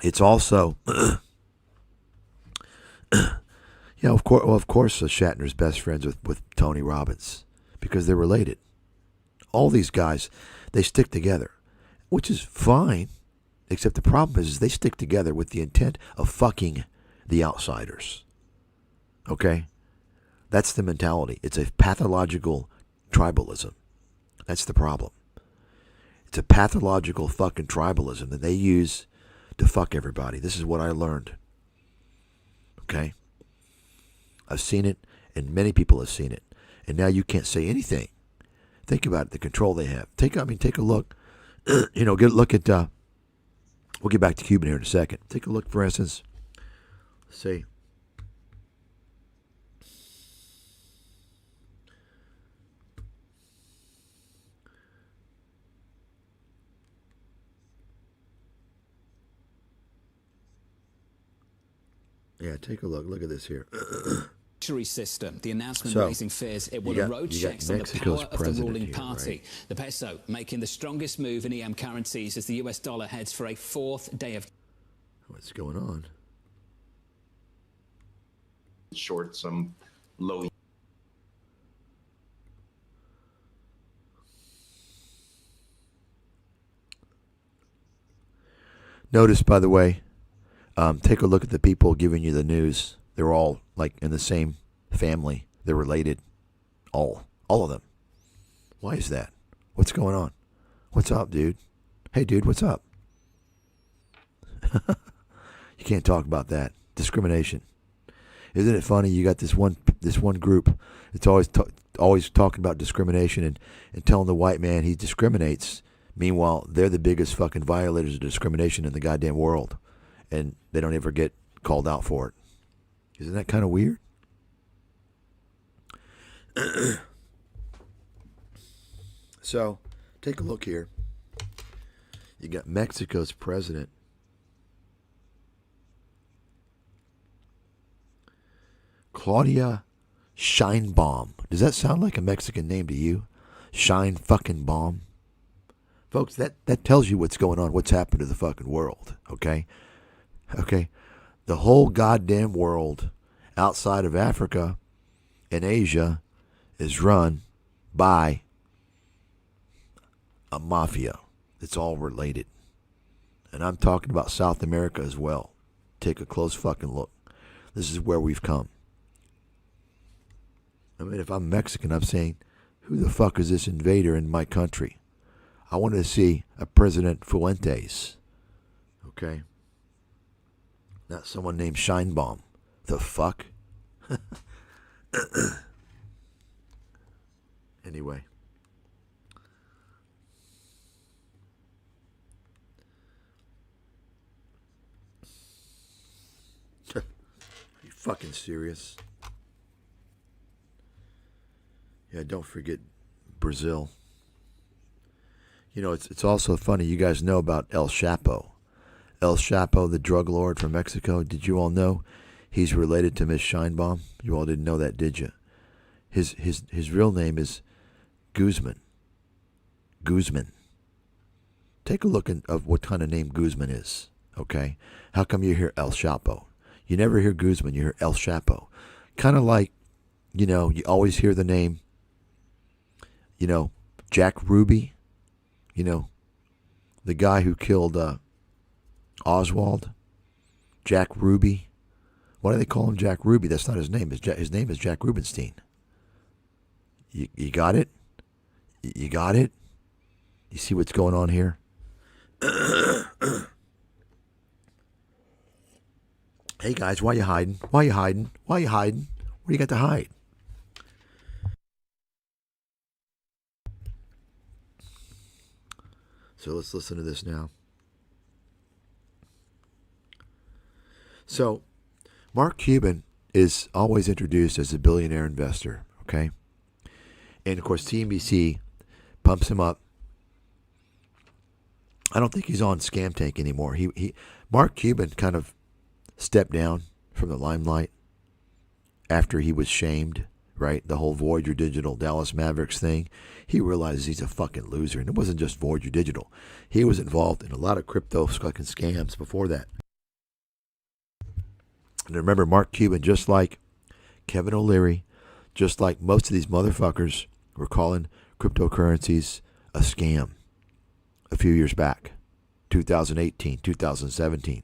it's also... Yeah, of course, Shatner's best friends with Tony Robbins because they're related. All these guys, they stick together, which is fine, except the problem is they stick together with the intent of fucking the outsiders. Okay? That's the mentality. It's a pathological tribalism. That's the problem. It's a pathological fucking tribalism that they use to fuck everybody. This is what I learned. Okay? I've seen it, and many people have seen it. And now you can't say anything. Think about it, the control they have. Take a look. You know, look at, we'll get back to Cuban here in a second. Take a look, for instance, let's see. Yeah, take a look. Look at this here. System. The announcement raising fears it will erode checks on the power of the ruling party. Right? The peso making the strongest move in EM currencies as the US dollar heads for a fourth day of... What's going on? Short some low... Notice, by the way, take a look at the people giving you the news. They're all like in the same family. They're related. All of them. Why is that? What's going on? What's up, dude? Hey, dude, what's up? You can't talk about that. Discrimination. Isn't it funny? You got this one group. It's always talking about discrimination and telling the white man he discriminates. Meanwhile, they're the biggest fucking violators of discrimination in the goddamn world, and they don't ever get called out for it. Isn't that kind of weird? So, take a look here. You got Mexico's president. Claudia Sheinbaum. Does that sound like a Mexican name to you? Shine fucking bomb. Folks, that tells you what's going on, what's happened to the fucking world, okay? Okay? The whole goddamn world outside of Africa and Asia is run by a mafia. It's all related. And I'm talking about South America as well. Take a close fucking look. This is where we've come. I mean, if I'm Mexican, I'm saying, who the fuck is this invader in my country? I want to see a President Fuentes. Okay? Not someone named Sheinbaum. The fuck? Anyway. Are you fucking serious? Yeah, don't forget Brazil. You know, it's also funny. You guys know about El Chapo. El Chapo, the drug lord from Mexico. Did you all know he's related to Miss Sheinbaum? You all didn't know that, did you? His real name is Guzman. Guzman. Take a look of what kind of name Guzman is, okay? How come you hear El Chapo? You never hear Guzman, you hear El Chapo. Kind of like, you know, you always hear the name, you know, Jack Ruby. You know, the guy who killed Oswald, Jack Ruby. Why do they call him Jack Ruby? That's not his name. His name is Jack Rubenstein. You got it? You got it? You see what's going on here? Hey guys, why you hiding? Why you hiding? Why you hiding? What do you got to hide? So let's listen to this now. So, Mark Cuban is always introduced as a billionaire investor, okay? And of course, CNBC pumps him up. I don't think he's on Scam Tank anymore. Mark Cuban kind of stepped down from the limelight after he was shamed, right? The whole Voyager Digital Dallas Mavericks thing. He realizes he's a fucking loser. And it wasn't just Voyager Digital. He was involved in a lot of crypto fucking scams before that. And remember, Mark Cuban, just like Kevin O'Leary, just like most of these motherfuckers were calling cryptocurrencies a scam a few years back. 2018, 2017,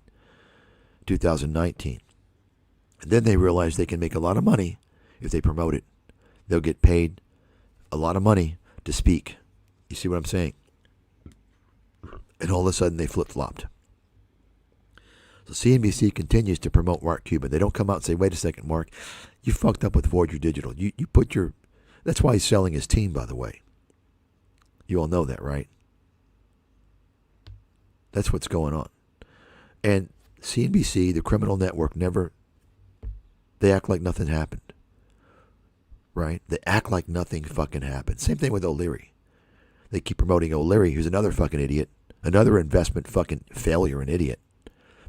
2019. And then they realized they can make a lot of money if they promote it. They'll get paid a lot of money to speak. You see what I'm saying? And all of a sudden they flip-flopped. So CNBC continues to promote Mark Cuban. They don't come out and say, wait a second, Mark, you fucked up with Voyager Digital. You put your... That's why he's selling his team, by the way. You all know that, right? That's what's going on. And CNBC, the criminal network, they act like nothing happened. Right? They act like nothing fucking happened. Same thing with O'Leary. They keep promoting O'Leary, who's another fucking idiot. Another investment fucking failure and idiot.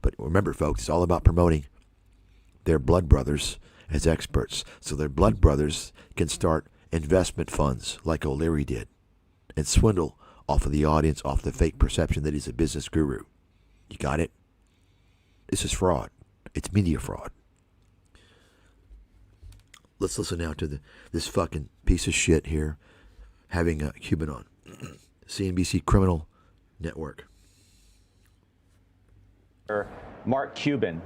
But remember, folks, it's all about promoting their blood brothers as experts. So their blood brothers can start investment funds like O'Leary did and swindle off of the audience, off the fake perception that he's a business guru. You got it? This is fraud. It's media fraud. Let's listen now to this fucking piece of shit here having a Cuban on. CNBC Criminal Network. Mark Cuban,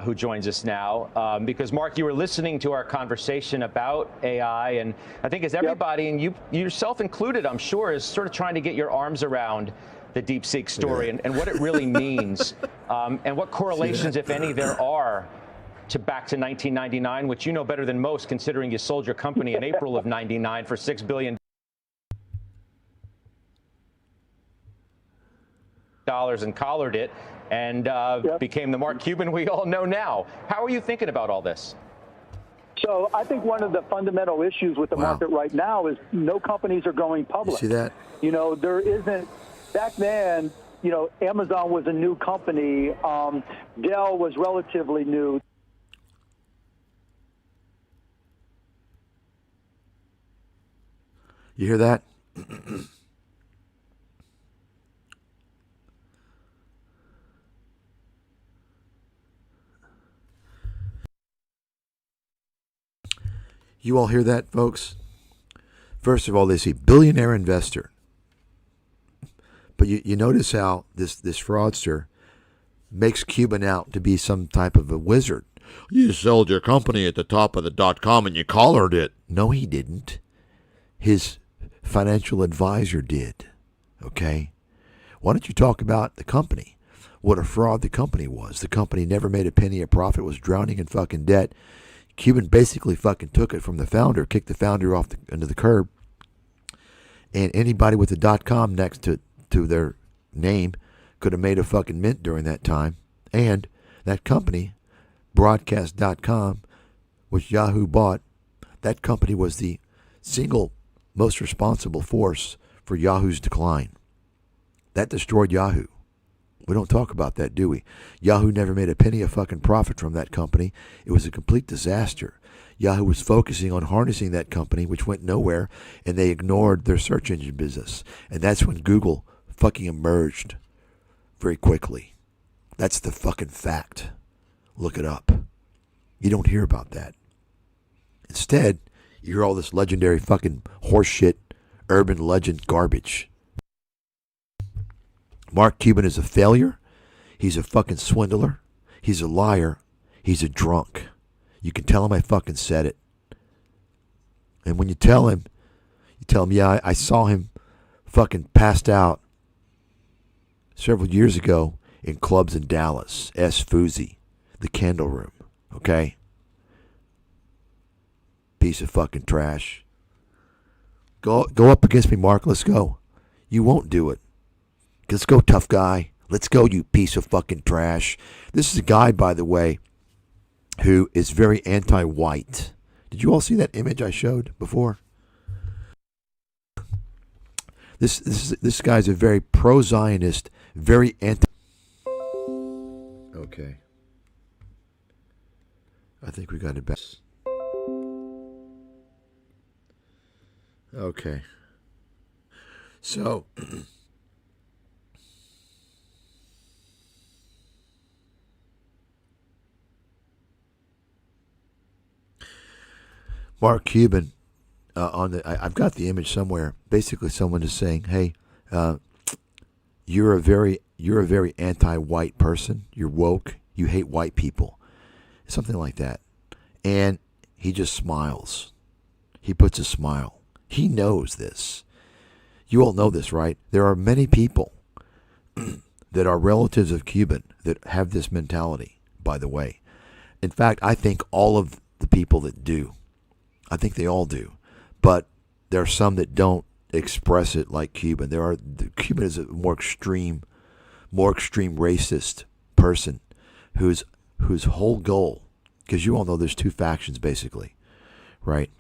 who joins us now. Because, Mark, you were listening to our conversation about AI, and I think as everybody, and you yourself included, I'm sure, is sort of trying to get your arms around the DeepSeek story and what it really means, and what correlations, if any, there are back to 1999, which you know better than most, considering you sold your company in April of '99 for $6 billion and collared it, and became the Mark Cuban we all know now. How are you thinking about all this? So I think one of the fundamental issues with the market right now is no companies are going public. You see that? You know, there isn't. Back then, you know, Amazon was a new company. Dell was relatively new. You hear that? You all hear that, folks? First of all, they say billionaire investor. But you notice how this fraudster makes Cuban out to be some type of a wizard. You sold your company at the top of the .com and you collared it. No, he didn't. His financial advisor did. Okay? Why don't you talk about the company? What a fraud the company was. The company never made a penny of profit, was drowning in fucking debt. Cuban basically fucking took it from the founder, kicked the founder off into the curb. And anybody with the .com next to their name could have made a fucking mint during that time. And that company, broadcast.com, which Yahoo bought, that company was the single most responsible force for Yahoo's decline. That destroyed Yahoo. We don't talk about that, do we? Yahoo never made a penny of fucking profit from that company. It was a complete disaster. Yahoo was focusing on harnessing that company, which went nowhere, and they ignored their search engine business. And that's when Google fucking emerged very quickly. That's the fucking fact. Look it up. You don't hear about that. Instead, you hear all this legendary fucking horseshit, urban legend garbage. Mark Cuban is a failure. He's a fucking swindler. He's a liar. He's a drunk. You can tell him I fucking said it. And when you tell him, yeah, I saw him fucking passed out several years ago in clubs in Dallas. Fuzzy, the Candle Room. Okay? Piece of fucking trash. Go up against me, Mark. Let's go. You won't do it. Let's go, tough guy. Let's go, you piece of fucking trash. This is a guy, by the way, who is very anti-white. Did you all see that image I showed before? This guy's a very pro-Zionist, very anti... Okay. I think we got it back. Okay. So... Mark Cuban, I've got the image somewhere. Basically, someone is saying, "Hey, you're a very anti-white person. You're woke. You hate white people," something like that. And he just smiles. He puts a smile. He knows this. You all know this, right? There are many people that are relatives of Cuban that have this mentality. By the way, in fact, I think all of the people that do. I think they all do, but there are some that don't express it like Cuban. Cuban is a more extreme racist person whose whole goal, because you all know there's two factions basically, right?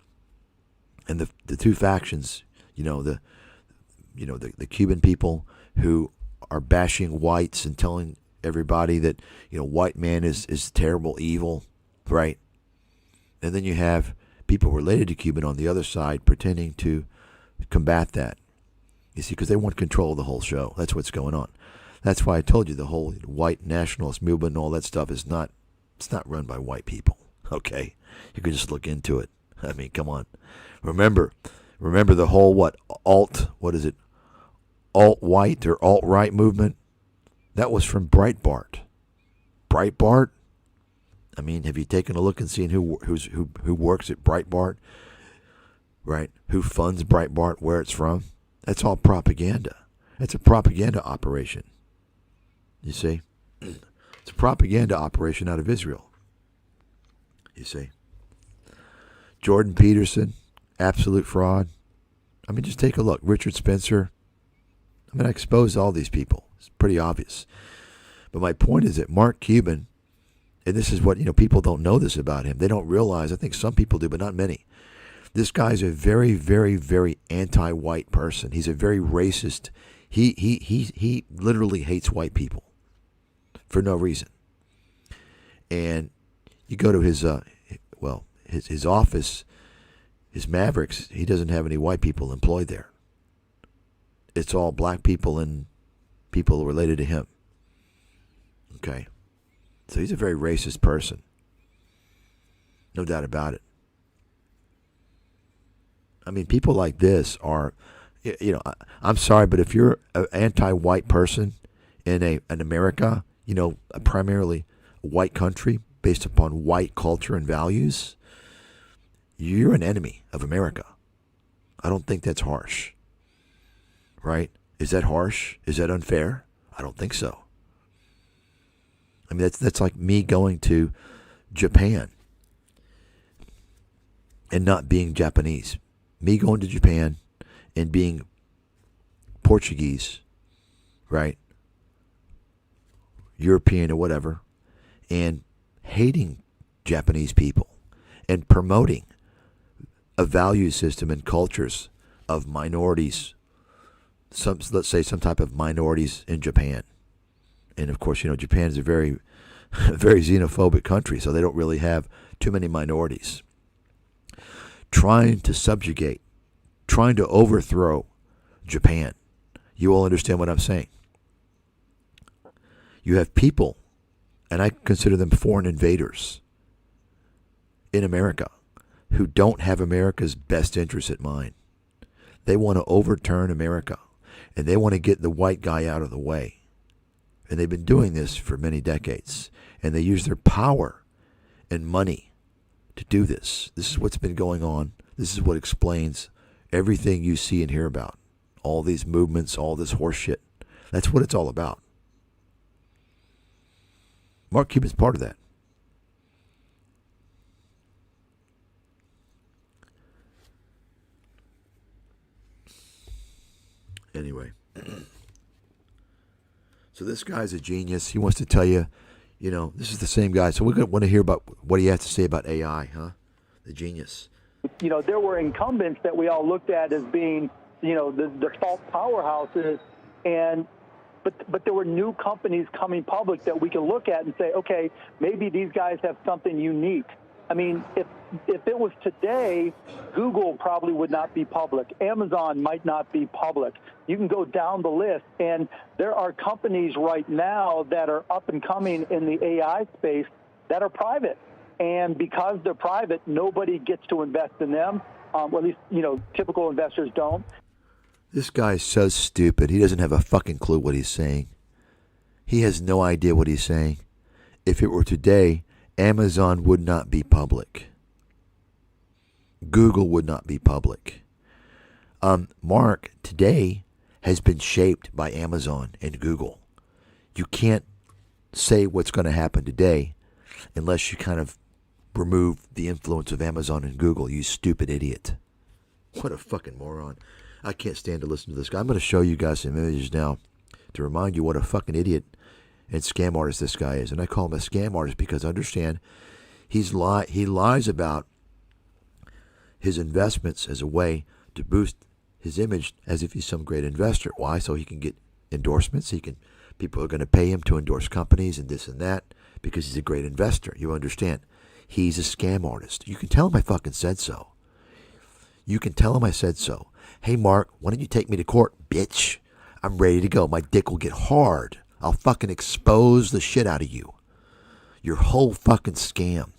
And the two factions, the Cuban people who are bashing whites and telling everybody that white man is terrible, evil, right? And then you have people related to Cuban on the other side pretending to combat that. You see, because they want control of the whole show. That's what's going on. That's why I told you the whole white nationalist movement and all that stuff is not run by white people. Okay? You can just look into it. I mean, come on. Remember the whole alt-white or alt-right movement? That was from Breitbart. Breitbart. I mean, have you taken a look and seen who works at Breitbart? Right? Who funds Breitbart? Where it's from? That's all propaganda. It's a propaganda operation. You see? It's a propaganda operation out of Israel. You see? Jordan Peterson, absolute fraud. I mean, just take a look. Richard Spencer. I mean, I exposed all these people. It's pretty obvious. But my point is that Mark Cuban, and this is what, people don't know this about him. They don't realize. I think some people do, but not many. This guy's a very, very, very anti-white person. He's a very racist. He literally hates white people for no reason. And you go to his office, his Mavericks, he doesn't have any white people employed there. It's all black people and people related to him. Okay. So he's a very racist person. No doubt about it. I mean, people like this are, I'm sorry, but if you're an anti-white person in America, primarily a white country based upon white culture and values, you're an enemy of America. I don't think that's harsh. Right? Is that harsh? Is that unfair? I don't think so. I mean, that's like me going to Japan and not being Japanese. Me going to Japan and being Portuguese, right? European or whatever, and hating Japanese people and promoting a value system and cultures of minorities, let's say some type of minorities in Japan. And of course, Japan is a very, very xenophobic country, so they don't really have too many minorities. Trying to subjugate, trying to overthrow Japan. You all understand what I'm saying? You have people, and I consider them foreign invaders in America, who don't have America's best interests at mind. They want to overturn America, and they want to get the white guy out of the way. And they've been doing this for many decades, and they use their power and money to do this. This is what's been going on. This is what explains everything you see and hear about. All these movements, all this horse shit. That's what it's all about. Mark Cuban's part of that. Anyway. So this guy's a genius. He wants to tell you, this is the same guy. So we're going to want to hear about what he has to say about AI, huh? The genius. There were incumbents that we all looked at as being, the default powerhouses, but there were new companies coming public that we can look at and say, okay, maybe these guys have something unique. I mean, if it was today, Google probably would not be public. Amazon might not be public. You can go down the list, and there are companies right now that are up and coming in the AI space that are private. And because they're private, nobody gets to invest in them. Or at least, typical investors don't. This guy is so stupid. He doesn't have a fucking clue what he's saying. He has no idea what he's saying. If it were today, Amazon would not be public. Google would not be public. Mark today has been shaped by Amazon and Google. You can't say what's going to happen today unless you kind of remove the influence of Amazon and Google, you stupid idiot. What a fucking moron. I can't stand to listen to this guy. I'm going to show you guys some images now to remind you what a fucking idiot and scam artist this guy is. And I call him a scam artist because understand he lies about his investments as a way to boost his image as if he's some great investor. Why? So he can get endorsements. People are going to pay him to endorse companies and this and that because he's a great investor. You understand? He's a scam artist. You can tell him I fucking said so. You can tell him I said so. Hey, Mark, why don't you take me to court, bitch? I'm ready to go. My dick will get hard. I'll fucking expose the shit out of you. Your whole fucking scam.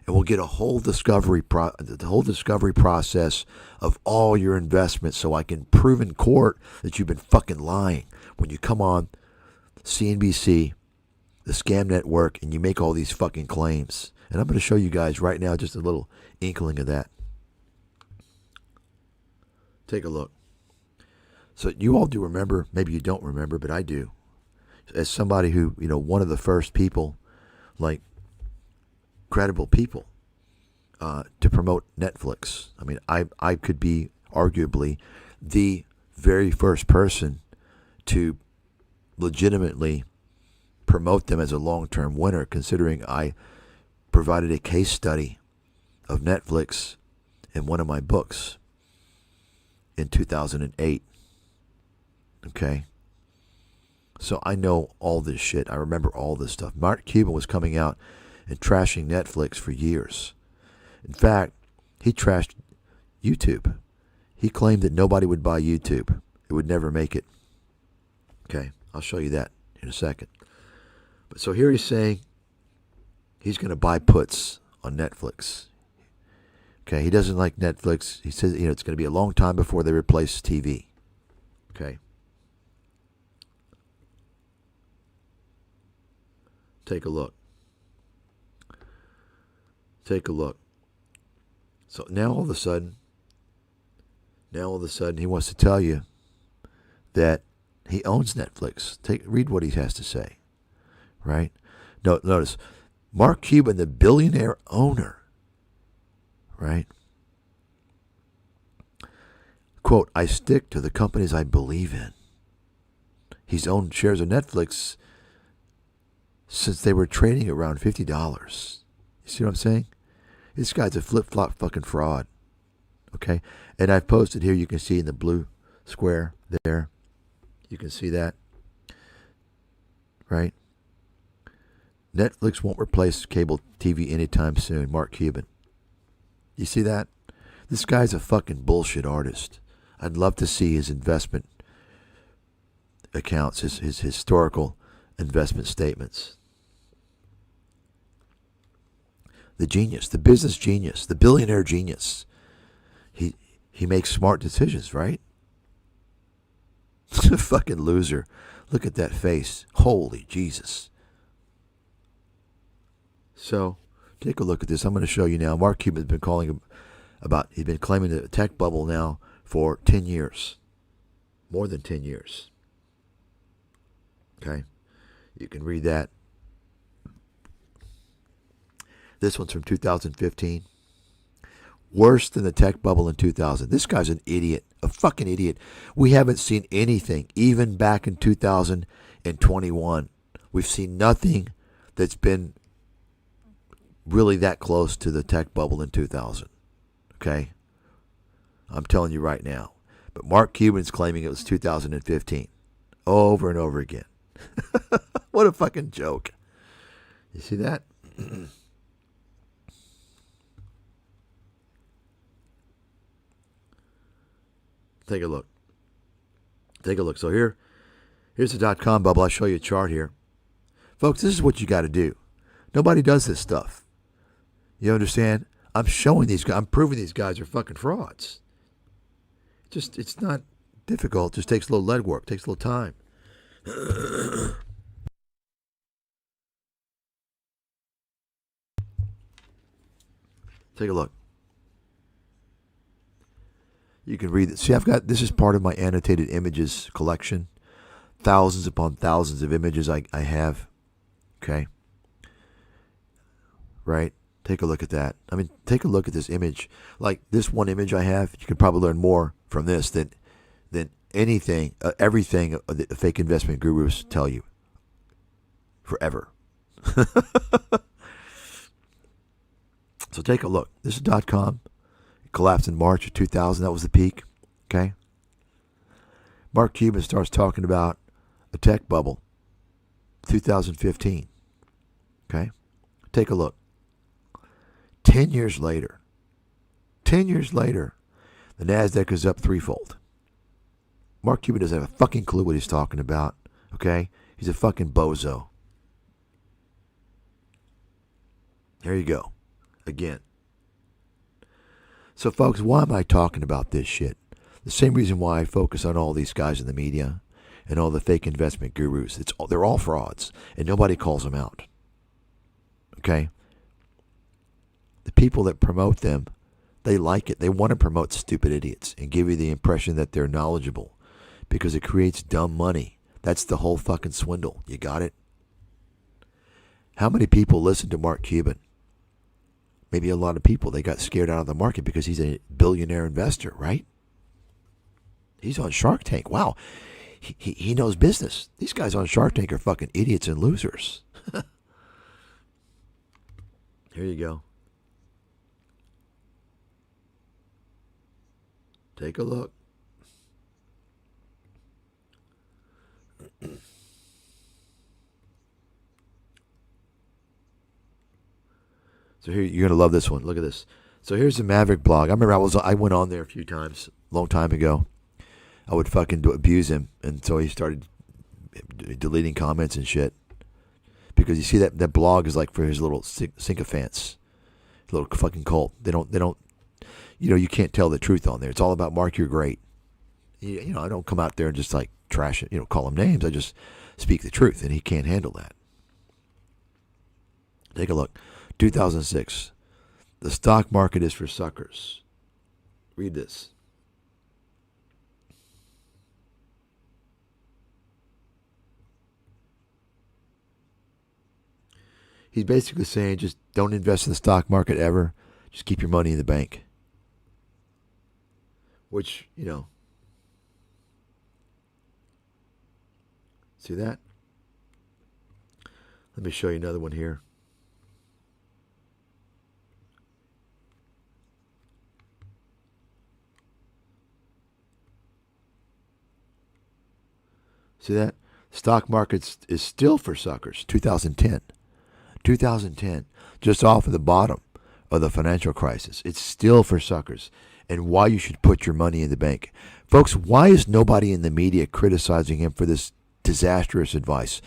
And we'll get a whole discovery process of all your investments so I can prove in court that you've been fucking lying when you come on CNBC the scam network, and you make all these fucking claims. And I'm going to show you guys right now just a little inkling of that. Take a look. So you all do remember, maybe you don't remember, but I do. As somebody who, one of the first people, like credible people, to promote Netflix. I mean, I could be arguably the very first person to legitimately promote them as a long-term winner, considering I provided a case study of Netflix in one of my books in 2008. Okay? So I know all this shit. I remember all this stuff. Mark Cuban was coming out and trashing Netflix for years. In fact, he trashed YouTube. He claimed that nobody would buy YouTube. It would never make it. Okay, I'll show you that in a second. But so here he's saying he's going to buy puts on Netflix. Okay, he doesn't like Netflix. He says, it's going to be a long time before they replace TV. Okay. Take a look. Take a look. So now all of a sudden, he wants to tell you that he owns Netflix. Read what he has to say. Right? No, notice, Mark Cuban, the billionaire owner, right? Quote, I stick to the companies I believe in. He's owned shares of Netflix since they were trading around $50. You see what I'm saying? This guy's a flip-flop fucking fraud. Okay? And I've posted here, you can see in the blue square there. You can see that. Right? Netflix won't replace cable TV anytime soon. Mark Cuban. You see that? This guy's a fucking bullshit artist. I'd love to see his investment accounts, his historical investment statements. The genius, the business genius, the billionaire genius. He makes smart decisions, right? Fucking loser. Look at that face. Holy Jesus. So, take a look at this. I'm going to show you now. Mark Cuban's been he's been claiming the tech bubble now for 10 years. More than 10 years. Okay? You can read that. This one's from 2015. Worse than the tech bubble in 2000. This guy's an idiot. A fucking idiot. We haven't seen anything, even back in 2021. We've seen nothing that's been really that close to the tech bubble in 2000. Okay? I'm telling you right now. But Mark Cuban's claiming it was 2015. Over and over again. What a fucking joke. You see that? Take a look. Take a look. So here's the .com bubble. I'll show you a chart here. Folks, this is what you got to do. Nobody does this stuff. You understand? I'm showing these guys. I'm proving these guys are fucking frauds. It's not difficult. It just takes a little legwork. Takes a little time. Take a look. You can read it. See, this is part of my annotated images collection. Thousands upon thousands of images I have. Okay. Right? Take a look at that. I mean, take a look at this image. Like this one image I have, you could probably learn more from this than anything, everything the fake investment gurus tell you. Forever. So take a look. This is .com. It collapsed in March of 2000. That was the peak. Okay. Mark Cuban starts talking about a tech bubble. 2015. Okay. Take a look. 10 years later, the NASDAQ is up threefold. Mark Cuban doesn't have a fucking clue what he's talking about. Okay. He's a fucking bozo. There you go. Again. So, folks, why am I talking about this shit? The same reason why I focus on all these guys in the media. and all the fake investment gurus. They're all frauds, and nobody calls them out. Okay? The people that promote them, they like it. They want to promote stupid idiots and give you the impression that they're knowledgeable because it creates dumb money. That's the whole fucking swindle. You got it? How many people listen to Mark Cuban? Maybe a lot of people. They got scared out of the market because he's a billionaire investor, right? He's on Shark Tank. Wow. He knows business. These guys on Shark Tank are fucking idiots and losers. Here you go. Take a look. So here, you're gonna love this one. Look at this. So here's the Maverick blog. I remember I went on there a few times, a long time ago. I would fucking abuse him, and so he started deleting comments and shit. Because you see that blog is like for his little sycophants, little fucking cult. They don't. You can't tell the truth on there. It's all about Mark, you're great. I don't come out there and just like trash it, call him names. I just speak the truth, and he can't handle that. Take a look. 2006. The stock market is for suckers. Read this. He's basically saying just don't invest in the stock market ever. Just keep your money in the bank. Which, see that? Let me show you another one here. See that? Stock market is still for suckers. 2010. 2010. Just off of the bottom of the financial crisis. It's still for suckers. And why you should put your money in the bank. Folks, why is nobody in the media criticizing him for this disastrous advice?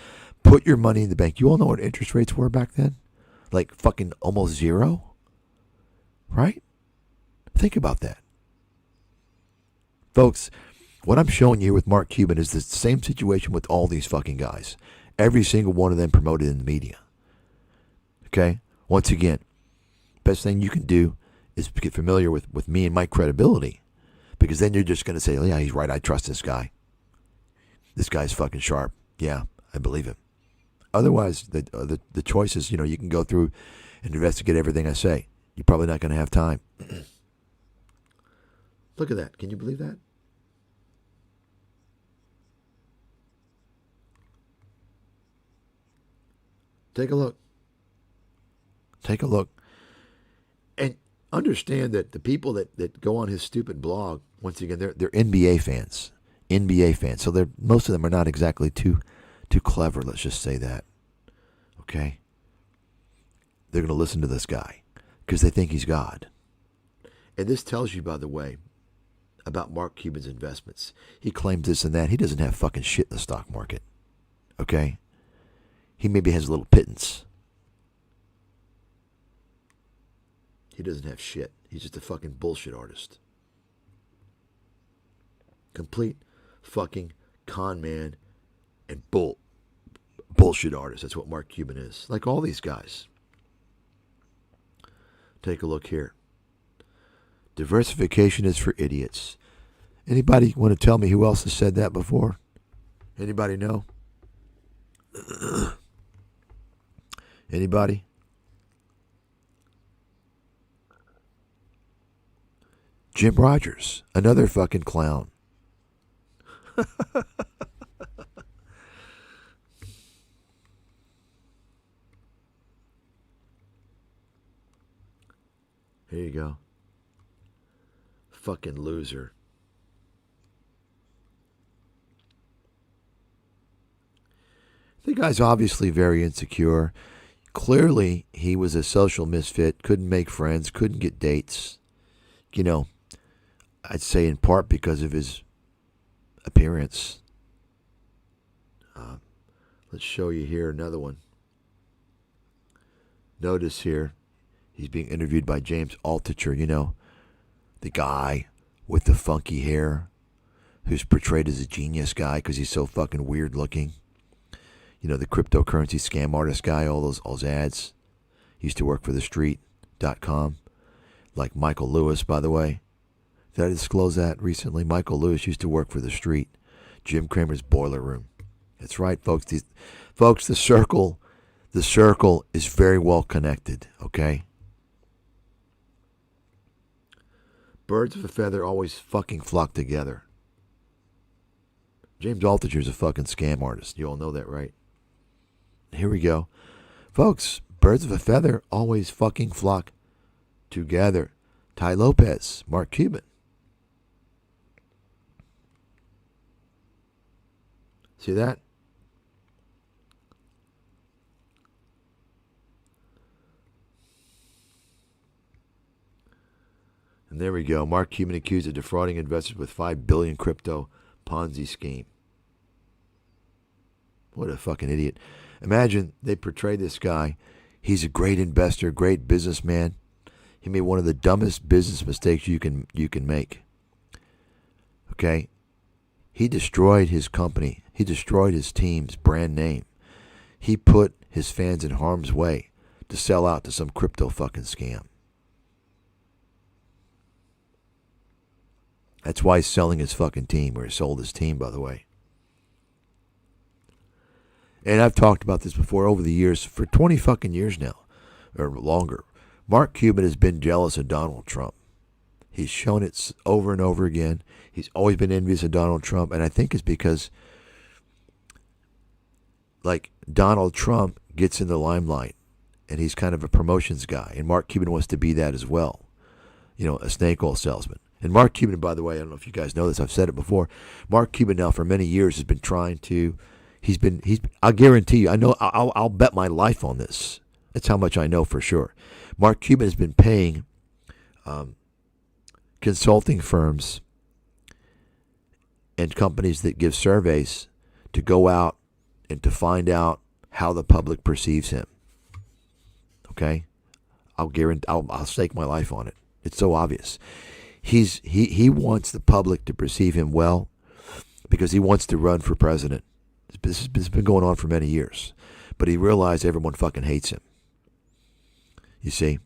Put your money in the bank. You all know what interest rates were back then? Like fucking almost zero? Right? Think about that. Folks, what I'm showing you with Mark Cuban is the same situation with all these fucking guys. Every single one of them promoted in the media. Okay? Once again, best thing you can do is get familiar with me and my credibility. Because then you're just going to say, oh, yeah, he's right. I trust this guy. This guy's fucking sharp. Yeah, I believe him. Otherwise, the choices, you can go through and investigate everything I say. You're probably not going to have time. Look at that. Can you believe that? Take a look. Take a look. And understand that the people that go on his stupid blog, once again, they're NBA fans. NBA fans. So most of them are not exactly too clever, let's just say that. Okay? They're going to listen to this guy because they think he's God. And this tells you, by the way, about Mark Cuban's investments. He claims this and that. He doesn't have fucking shit in the stock market. Okay? He maybe has a little pittance. He doesn't have shit. He's just a fucking bullshit artist. Complete fucking con man and bullshit artist. That's what Mark Cuban is. Like all these guys. Take a look here. Diversification is for idiots. Anybody want to tell me who else has said that before? Anybody know? Anybody? Jim Rogers, another fucking clown. Here you go. Fucking loser. The guy's obviously very insecure. Clearly, he was a social misfit, couldn't make friends, couldn't get dates. I'd say in part because of his appearance. Let's show you here another one. Notice here, he's being interviewed by James Altucher, the guy with the funky hair who's portrayed as a genius guy because he's so fucking weird looking. You know, the cryptocurrency scam artist guy, all those ads. He used to work for TheStreet.com. Like Michael Lewis, by the way. Did I disclose that recently? Michael Lewis used to work for The Street. Jim Cramer's boiler room. That's right, folks. The circle is very well connected, okay? Birds of a feather always fucking flock together. James Altucher's a fucking scam artist. You all know that, right? Here we go. Folks, birds of a feather always fucking flock together. Ty Lopez, Mark Cuban. See that? And there we go. Mark Cuban accused of defrauding investors with $5 billion crypto Ponzi scheme. What a fucking idiot. Imagine they portray this guy. He's a great investor, great businessman. He made one of the dumbest business mistakes you can make. Okay? He destroyed his company. He destroyed his team's brand name. He put his fans in harm's way to sell out to some crypto fucking scam. That's why he's selling his fucking team, or he sold his team, by the way. And I've talked about this before over the years, for 20 fucking years now, or longer. Mark Cuban has been jealous of Donald Trump. He's shown it over and over again. He's always been envious of Donald Trump, and I think it's because, like, Donald Trump gets in the limelight, and he's kind of a promotions guy, and Mark Cuban wants to be that as well. You know, a snake oil salesman. And Mark Cuban, by the way, I don't know if you guys know this, I've said it before. Mark Cuban now for many years has been trying to, I guarantee you, I know, I'll bet my life on this. That's how much I know for sure. Mark Cuban has been paying consulting firms and companies that give surveys to go out and to find out how the public perceives him. Okay? I'll stake my life on it. It's so obvious. He wants the public to perceive him well because he wants to run for president. This has been going on for many years. But he realized everyone fucking hates him. You see?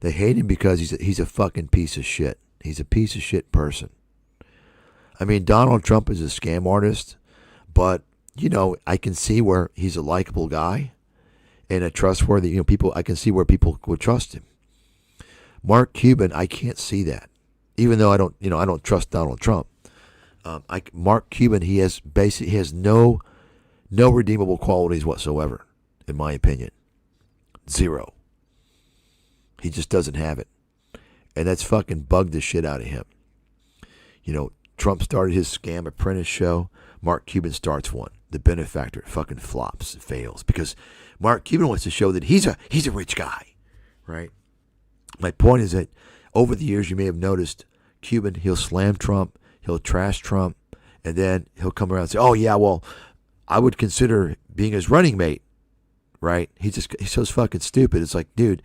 They hate him because he's a fucking piece of shit. He's a piece of shit person. I mean, Donald Trump is a scam artist, but, you know, I can see where he's a likable guy and a trustworthy, you know, I can see where people would trust him. Mark Cuban, I can't see that. Even though I don't trust Donald Trump. Mark Cuban, he has no redeemable qualities whatsoever, in my opinion. Zero. He just doesn't have it. And that's fucking bugged the shit out of him. You know, Trump started his scam apprentice show. Mark Cuban starts one. The benefactor fucking flops, fails. Because Mark Cuban wants to show that he's a rich guy. Right? My point is that over the years, you may have noticed Cuban, he'll slam Trump, he'll trash Trump, and then he'll come around and say, oh, yeah, well, I would consider being his running mate, right? He's so fucking stupid. It's like, dude,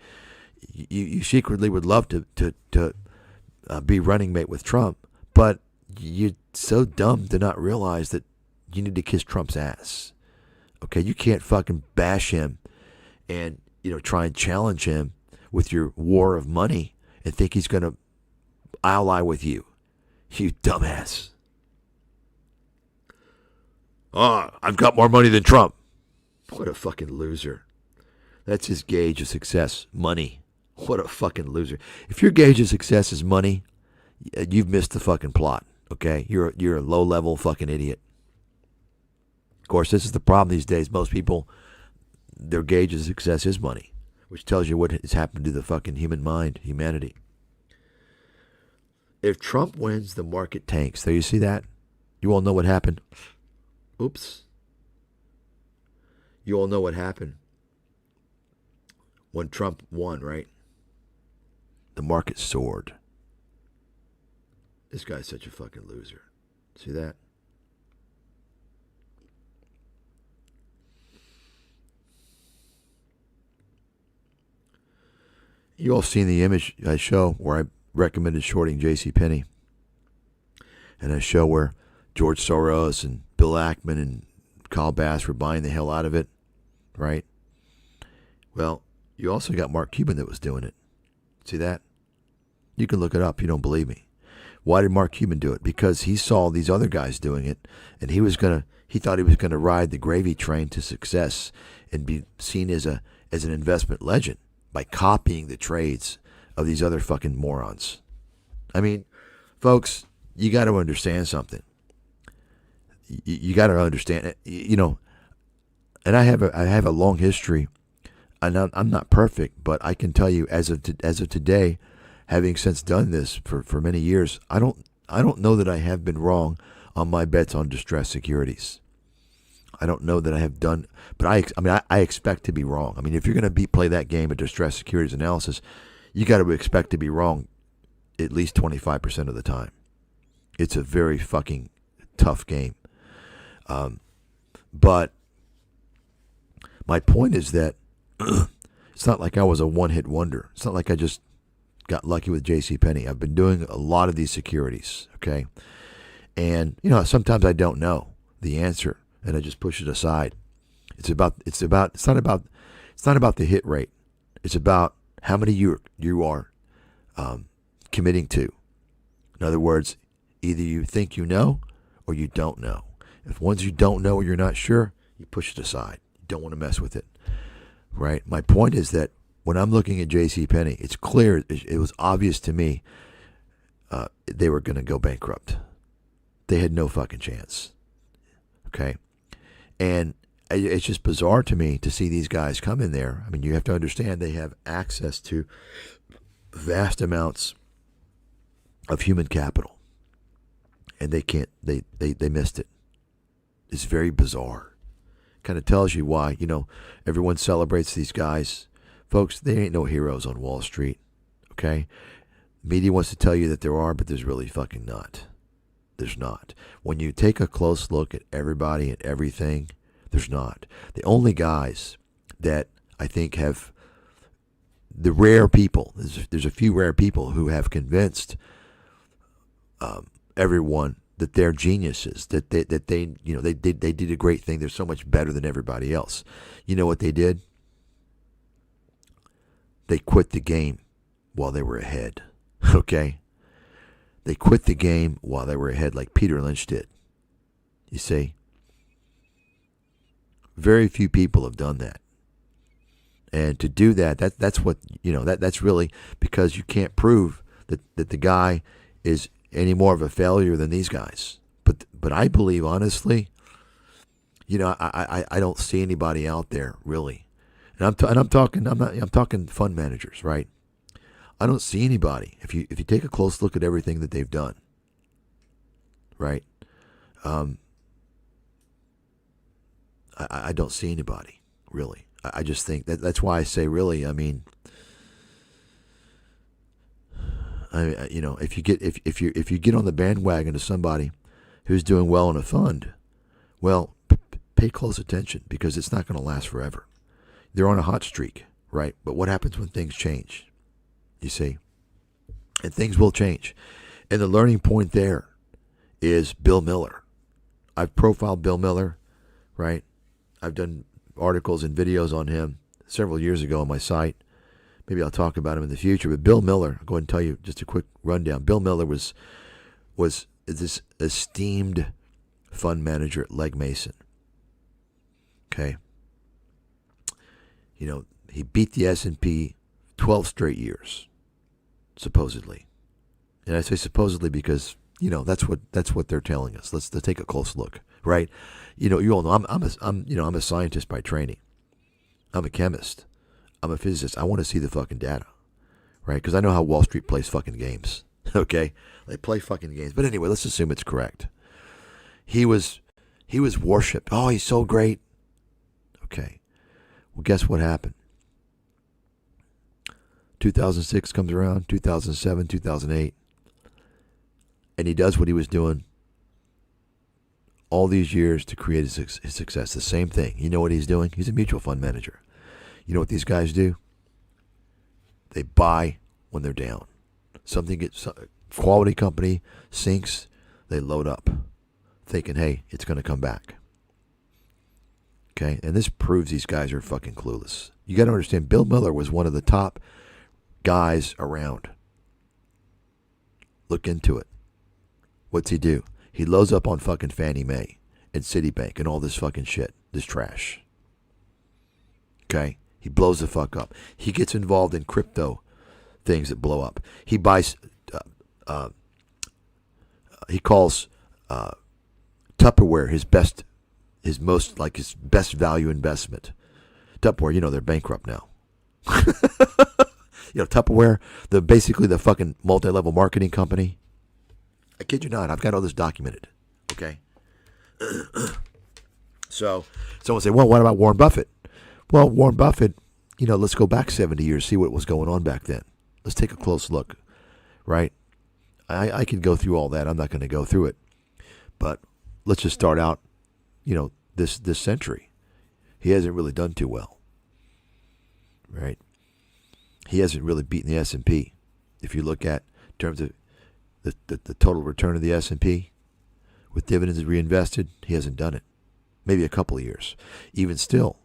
you secretly would love to be running mate with Trump, but you're so dumb to not realize that you need to kiss Trump's ass. Okay, you can't fucking bash him and, you know, try and challenge him with your war of money and think he's going to ally with you. You dumbass. Oh, I've got more money than Trump. What a fucking loser. That's his gauge of success. Money. What a fucking loser. If your gauge of success is money, you've missed the fucking plot. Okay? You're a low-level fucking idiot. Of course, this is the problem these days. Most people, their gauge of success is money, which tells you what has happened to the fucking human mind, humanity. If Trump wins, the market tanks. There, you see that? You all know what happened. Oops. You all know what happened when Trump won, right? The market soared. This guy's such a fucking loser. See that? You all seen the image I show where I recommended shorting JCPenney. and a show where George Soros and Bill Ackman and Kyle Bass were buying the hell out of it, right? Well, you also got Mark Cuban that was doing it. See that? You can look it up. You don't believe me. Why did Mark Cuban do it? Because he saw these other guys doing it, and he thought he was gonna ride the gravy train to success and be seen as an investment legend by copying the trades of these other fucking morons. I mean, folks, you got to understand something. You got to understand, and I have a long history. I'm not perfect, but I can tell you as of today, having since done this for many years, I don't know that I have been wrong on my bets on distressed securities. I don't know that I have done, but I expect to be wrong. I mean, if you're going to play that game of distressed securities analysis, you got to expect to be wrong at least 25% of the time. It's a very fucking tough game. But my point is that it's not like I was a one-hit wonder. It's not like I just got lucky with JCPenney. I've been doing a lot of these securities, okay? And, sometimes I don't know the answer, and I just push it aside. It's not about the hit rate. It's about how many you are committing to. In other words, either you think you know or you don't know. If ones you don't know or you're not sure, you push it aside. You don't want to mess with it, right? My point is that when I'm looking at JCPenney, it's clear, it was obvious to me they were going to go bankrupt. They had no fucking chance, okay? And it's just bizarre to me to see these guys come in there. I mean, you have to understand they have access to vast amounts of human capital, and they missed it. It's very bizarre. Kind of tells you why, everyone celebrates these guys. Folks, they ain't no heroes on Wall Street, okay? Media wants to tell you that there are, but there's really fucking not. There's not. When you take a close look at everybody and everything, there's not. The only guys that I think have the rare people, there's a few rare people who have convinced everyone that they're geniuses, that they did a great thing. They're so much better than everybody else. You know what they did? They quit the game while they were ahead. Okay? They quit the game while they were ahead, like Peter Lynch did. You see? Very few people have done that. And to do that's what, that's really because you can't prove that the guy is any more of a failure than these guys. But I believe, honestly, I don't see anybody out there really. And I'm talking fund managers, right? I don't see anybody. If you take a close look at everything that they've done, right? I don't see anybody really. I just think that's why I say really. I mean, if you get on the bandwagon of somebody who's doing well in a fund, well, pay close attention because it's not going to last forever. They're on a hot streak, right? But what happens when things change? You see, and things will change. And the learning point there is Bill Miller. I've profiled Bill Miller, right? I've done articles and videos on him several years ago on my site. Maybe I'll talk about him in the future. But Bill Miller, I'll go ahead and tell you just a quick rundown. Bill Miller was this esteemed fund manager at Legg Mason. Okay. He beat the S&P 12 straight years, supposedly. And I say supposedly because, that's what they're telling us. Let's take a close look, right? You all know I'm a scientist by training. I'm a chemist. I'm a physicist. I want to see the fucking data, right? Because I know how Wall Street plays fucking games. Okay, they play fucking games. But anyway, let's assume it's correct. He was worshipped. Oh, he's so great. Okay, well, guess what happened? 2006 comes around, 2007, 2008, and he does what he was doing all these years to create his success. The same thing. You know what he's doing? He's a mutual fund manager. You know what these guys do? They buy when they're down. Quality company sinks, they load up, thinking, hey, it's going to come back. Okay? And this proves these guys are fucking clueless. You got to understand, Bill Miller was one of the top guys around. Look into it. What's he do? He loads up on fucking Fannie Mae and Citibank and all this fucking shit, this trash. Okay? He blows the fuck up. He gets involved in crypto things that blow up. He buys, he calls Tupperware his best value investment. Tupperware, they're bankrupt now. Tupperware, basically the fucking multi-level marketing company. I kid you not, I've got all this documented. Okay? So, someone say, well, what about Warren Buffett? Well, Warren Buffett, let's go back 70 years, see what was going on back then. Let's take a close look, right? I can go through all that. I'm not going to go through it. But let's just start out, this century. He hasn't really done too well, right? He hasn't really beaten the S&P. If you look at in terms of the total return of the S&P with dividends reinvested, he hasn't done it. Maybe a couple of years. Even still,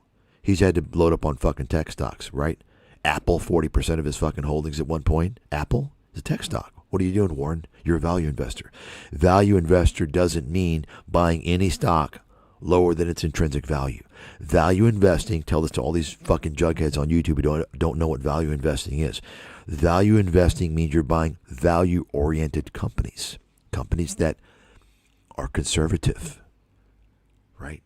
he's had to load up on fucking tech stocks, right? Apple, 40% of his fucking holdings at one point. Apple is a tech stock. What are you doing, Warren? You're a value investor. Value investor doesn't mean buying any stock lower than its intrinsic value. Value investing, tell this to all these fucking jugheads on YouTube who don't know what value investing is. Value investing means you're buying value-oriented companies. Companies that are conservative, right?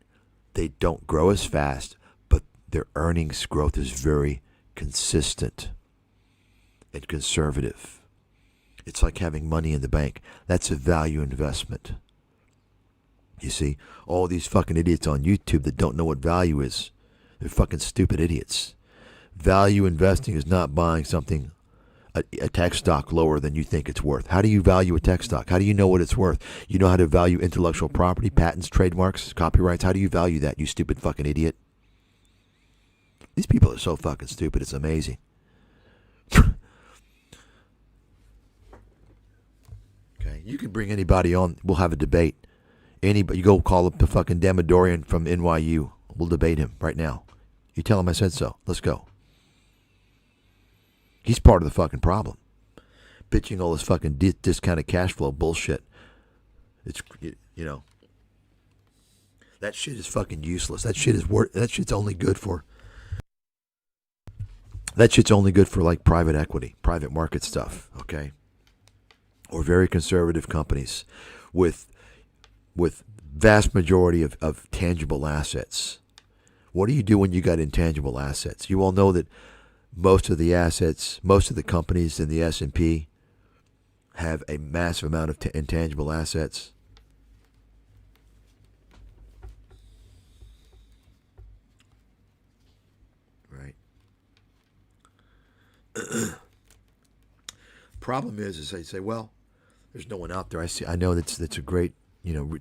They don't grow as fast, but their earnings growth is very consistent and conservative. It's like having money in the bank. That's a value investment. You see, all these fucking idiots on YouTube that don't know what value is, they're fucking stupid idiots. Value investing is not buying something, a tech stock lower than you think it's worth. How do you value a tech stock? How do you know what it's worth? You know how to value intellectual property, patents, trademarks, copyrights. How do you value that, you stupid fucking idiot? These people are so fucking stupid, it's amazing. Okay, you can bring anybody on. We'll have a debate. Anybody, you go call up the fucking Demodorian from NYU. We'll debate him right now. You tell him I said so. Let's go. He's part of the fucking problem. Bitching all this fucking discounted cash flow bullshit. It's, that shit is fucking useless. That shit's only good for like private equity, private market stuff, okay? Or very conservative companies with vast majority of tangible assets. What do you do when you got intangible assets? You all know that most of the companies in the S&P have a massive amount of intangible assets. Right. Problem is they say, well, there's no one out there. I know that's a great,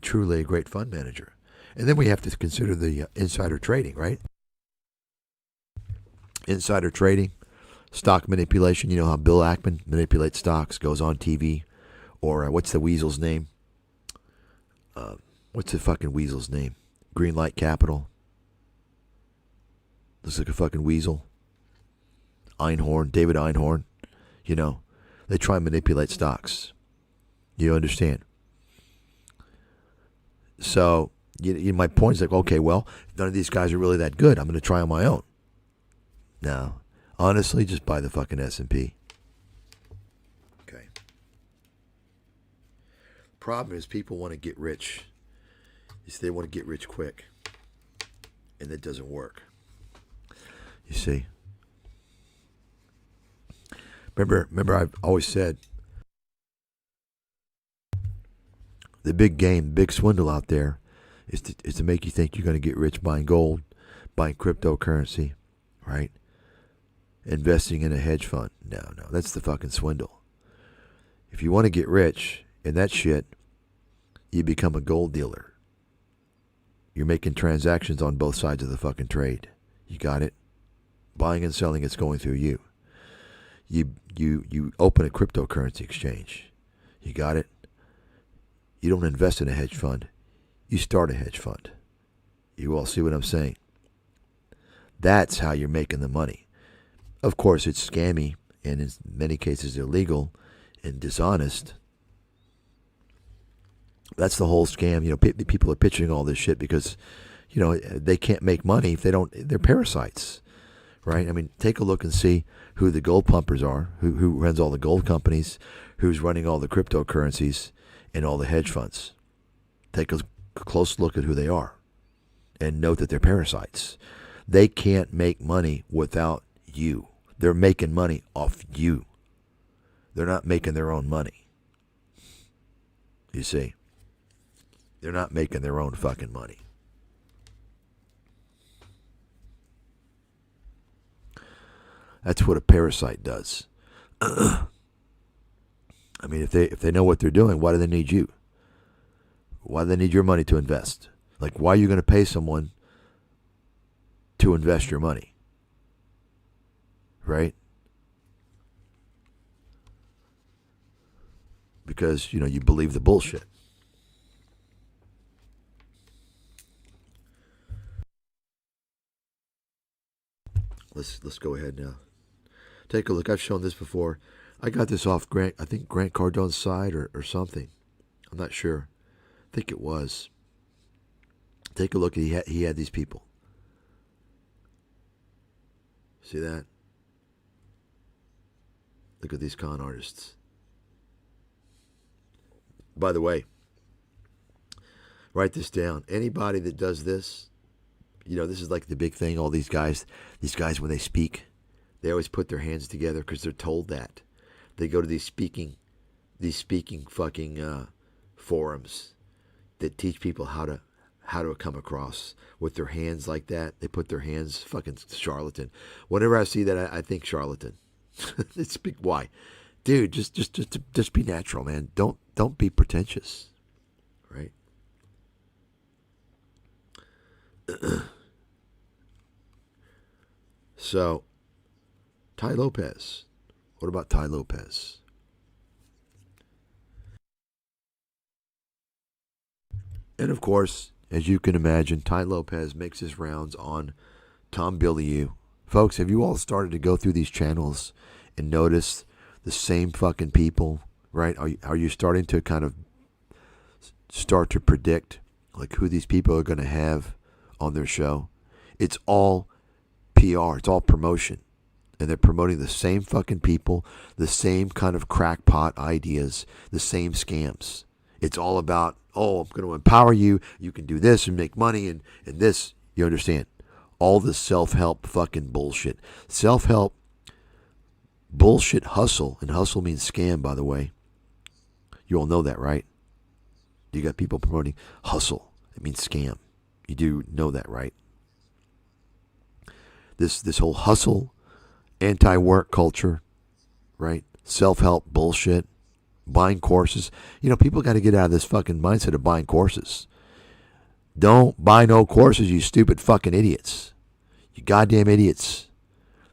truly a great fund manager. And then we have to consider the insider trading, right? Insider trading, stock manipulation. You know how Bill Ackman manipulates stocks, goes on TV, or what's the weasel's name? What's the fucking weasel's name? Greenlight Capital. Looks like a fucking weasel. Einhorn, David Einhorn. They try and manipulate stocks. You understand? So, my point is like, okay, well, none of these guys are really that good. I'm going to try on my own. No. Honestly, just buy the fucking S&P. Okay. Problem is people want to get rich. They want to get rich quick. And that doesn't work. You see? Remember I've always said the big game, big swindle out there is to make you think you're going to get rich buying gold, buying cryptocurrency, right? Investing in a hedge fund. No, that's the fucking swindle. If you want to get rich in that shit, you become a gold dealer. You're making transactions on both sides of the fucking trade. You got it? Buying and selling, it's going through you. You open a cryptocurrency exchange. You got it? You don't invest in a hedge fund. You start a hedge fund. You all see what I'm saying? That's how you're making the money. Of course, it's scammy and in many cases illegal and dishonest. That's the whole scam. You know, people are pitching all this shit because, you know, they can't make money if they don't. They're parasites, right? I mean, take a look and see who the gold pumpers are, who runs all the gold companies, who's running all the cryptocurrencies and all the hedge funds. Take a close look at who they are and note that they're parasites. They can't make money without you. They're making money off you. They're not making their own money. You see? They're not making their own fucking money. That's what a parasite does. I mean, if they know what they're doing, why do they need you? Why do they need your money to invest? Like, why are you going to pay someone to invest your money? Right? Because, you know, you believe the bullshit. Let's go ahead now. Take a look. I've shown this before. I got this off Grant Cardone's side or something. I'm not sure. I think it was. Take a look. He had these people. See that? Look at these con artists. By the way, write this down. Anybody that does this, you know, this is like the big thing. All these guys when they speak, they always put their hands together because they're told that. They go to these speaking fucking forums that teach people how to come across with their hands like that. They put their hands, fucking charlatan. Whenever I see that, I think charlatan. Why? Dude, just be natural, man. Don't be pretentious, right? So, Tai Lopez. What about Tai Lopez? And of course, as you can imagine, Tai Lopez makes his rounds on Tom Bilyeu. Folks, have you all started to go through these channels and notice the same fucking people, right? Are you starting to kind of start to predict like who these people are going to have on their show? It's all PR. It's all promotion. And they're promoting the same fucking people, the same kind of crackpot ideas, the same scams. It's all about, oh, I'm going to empower you. You can do this and make money and this. You understand? All the self-help fucking bullshit. Self-help bullshit hustle. And hustle means scam, by the way. You all know that, right? You got people promoting hustle. It means scam. You do know that, right? This whole hustle, anti-work culture, right? Self-help bullshit, buying courses. You know, people got to get out of this fucking mindset of buying courses. Don't buy no courses, you stupid fucking idiots. You goddamn idiots.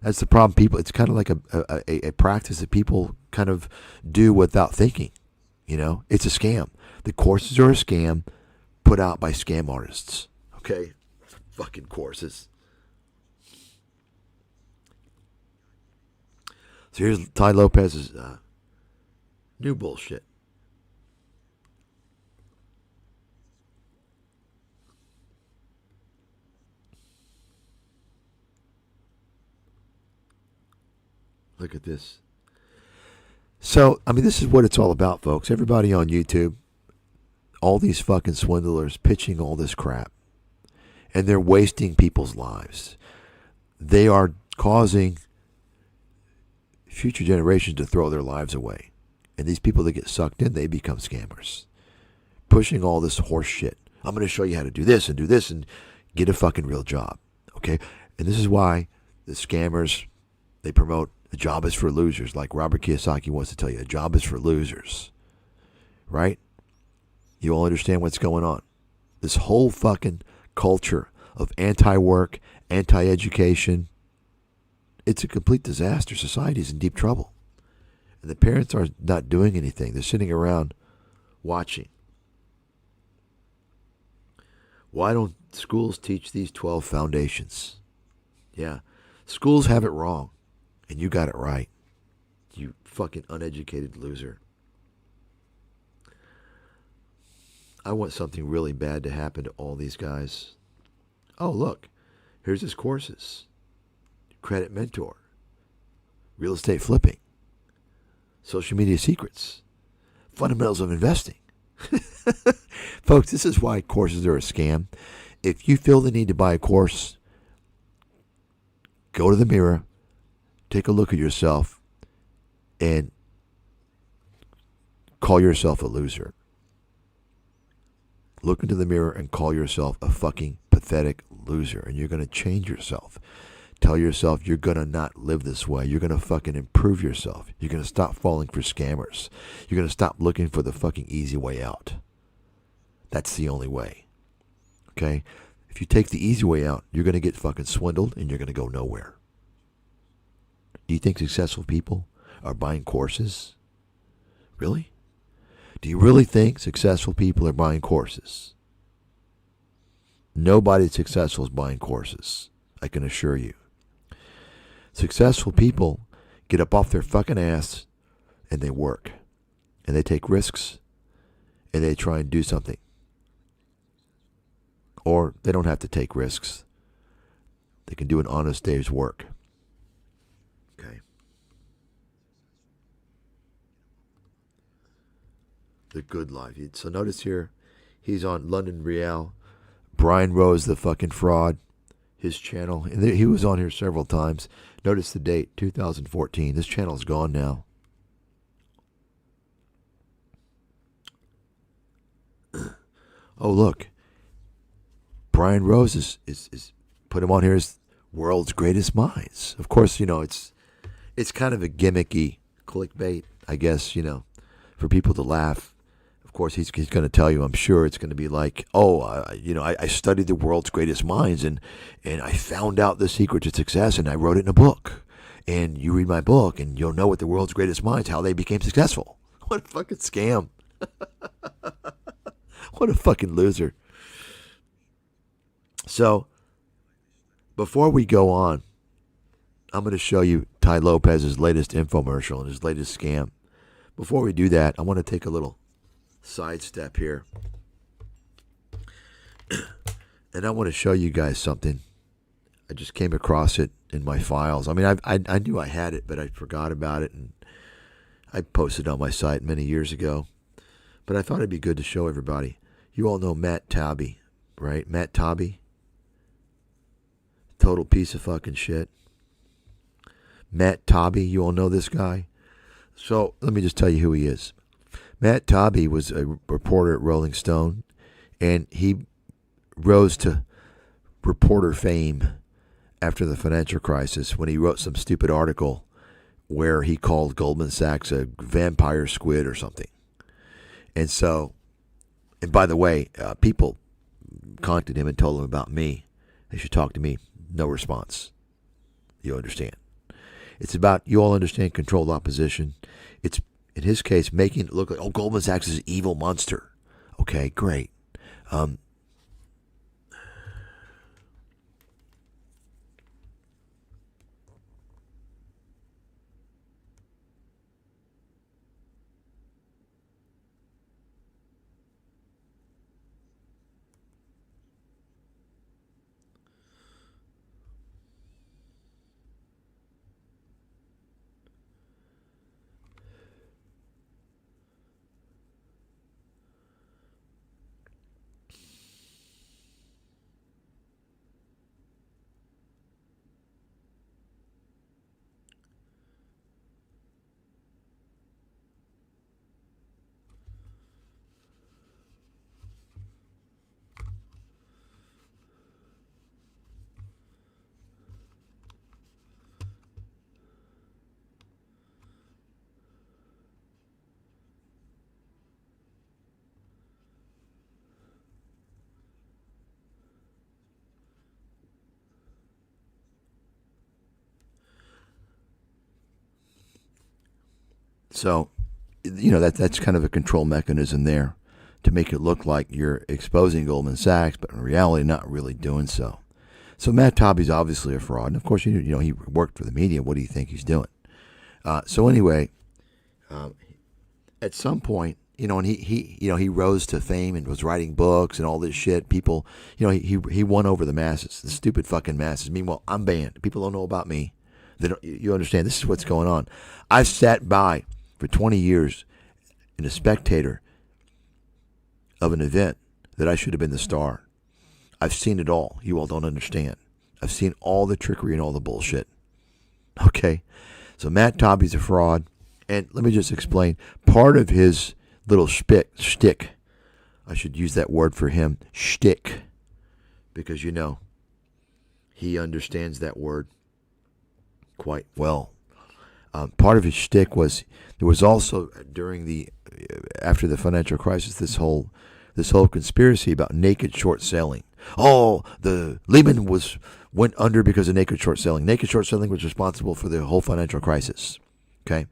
That's the problem. People, it's kind of like a practice that people kind of do without thinking. You know, it's a scam. The courses are a scam put out by scam artists. Okay? Fucking courses. So here's Tai Lopez's new bullshit. Look at this. So, I mean, this is what it's all about, folks. Everybody on YouTube, all these fucking swindlers pitching all this crap. And they're wasting people's lives. They are causing future generations to throw their lives away. And these people that get sucked in, they become scammers. Pushing all this horse shit. I'm going to show you how to do this and get a fucking real job. Okay? And this is why the scammers, they promote a job is for losers. Like Robert Kiyosaki wants to tell you, a job is for losers. Right? You all understand what's going on. This whole fucking culture of anti-work, anti-education, it's a complete disaster. Society's in deep trouble. And the parents are not doing anything. They're sitting around watching. Why don't schools teach these 12 foundations? Yeah, schools have it wrong, and you got it right. You fucking uneducated loser. I want something really bad to happen to all these guys. Oh, look, here's his courses. Credit Mentor, Real Estate Flipping, Social Media Secrets, Fundamentals of Investing. Folks, this is why courses are a scam. If you feel the need to buy a course, go to the mirror, take a look at yourself, and call yourself a loser. Look into the mirror and call yourself a fucking pathetic loser, and you're going to change yourself. Tell yourself you're going to not live this way. You're going to fucking improve yourself. You're going to stop falling for scammers. You're going to stop looking for the fucking easy way out. That's the only way. Okay? If you take the easy way out, you're going to get fucking swindled and you're going to go nowhere. Do you think successful people are buying courses? Really? Do you really think successful people are buying courses? Nobody successful is buying courses, I can assure you. Successful people get up off their fucking ass and they work. And they take risks and they try and do something. Or they don't have to take risks. They can do an honest day's work. Okay. The good life. So notice here, he's on London Real. Brian Rose, the fucking fraud. His channel. And he was on here several times. Notice the date, 2014. This channel's gone now. Oh, look. Brian Rose is put him on here as world's greatest minds. Of course, it's kind of a gimmicky clickbait, I guess, for people to laugh. Of course, he's going to tell you, I'm sure it's going to be like, I studied the world's greatest minds and I found out the secret to success and I wrote it in a book. And you read my book and you'll know what the world's greatest minds, how they became successful. What a fucking scam. What a fucking loser. So, before we go on, I'm going to show you Ty Lopez's latest infomercial and his latest scam. Before we do that, I want to take a little sidestep here. And I want to show you guys something. I just came across it in my files. I mean, I knew I had it, but I forgot about it. And I posted it on my site many years ago. But I thought it'd be good to show everybody. You all know Matt Taibbi, right? Matt Taibbi. Total piece of fucking shit. Matt Taibbi, you all know this guy? So let me just tell you who he is. Matt Taibbi was a reporter at Rolling Stone, and he rose to reporter fame after the financial crisis when he wrote some stupid article where he called Goldman Sachs a vampire squid or something. And so, and by the way, people contacted him and told him about me. They should talk to me. No response. You understand. It's about, you all understand, controlled opposition. It's, in his case, making it look like, Goldman Sachs is an evil monster. Okay, great. So, that's kind of a control mechanism there to make it look like you're exposing Goldman Sachs, but in reality, not really doing so. So Matt Taibbi's obviously a fraud, and of course, you know he worked for the media. What do you think he's doing? So anyway, at some point, you know, and he rose to fame and was writing books and all this shit. People, you know, he won over the masses, the stupid fucking masses. Meanwhile, I'm banned. People don't know about me. They don't, you understand? This is what's going on. I've sat by for 20 years and a spectator of an event that I should have been the star. I've seen it all. You all don't understand. I've seen all the trickery and all the bullshit. Okay? So Matt Taibbi's a fraud. And let me just explain. Part of his little shtick, I should use that word for him, shtick, because, you know, he understands that word quite well. Part of his shtick was, there was also after the financial crisis, this whole conspiracy about naked short selling. Oh, the Lehman went under because of naked short selling. Naked short selling was responsible for the whole financial crisis. Okay,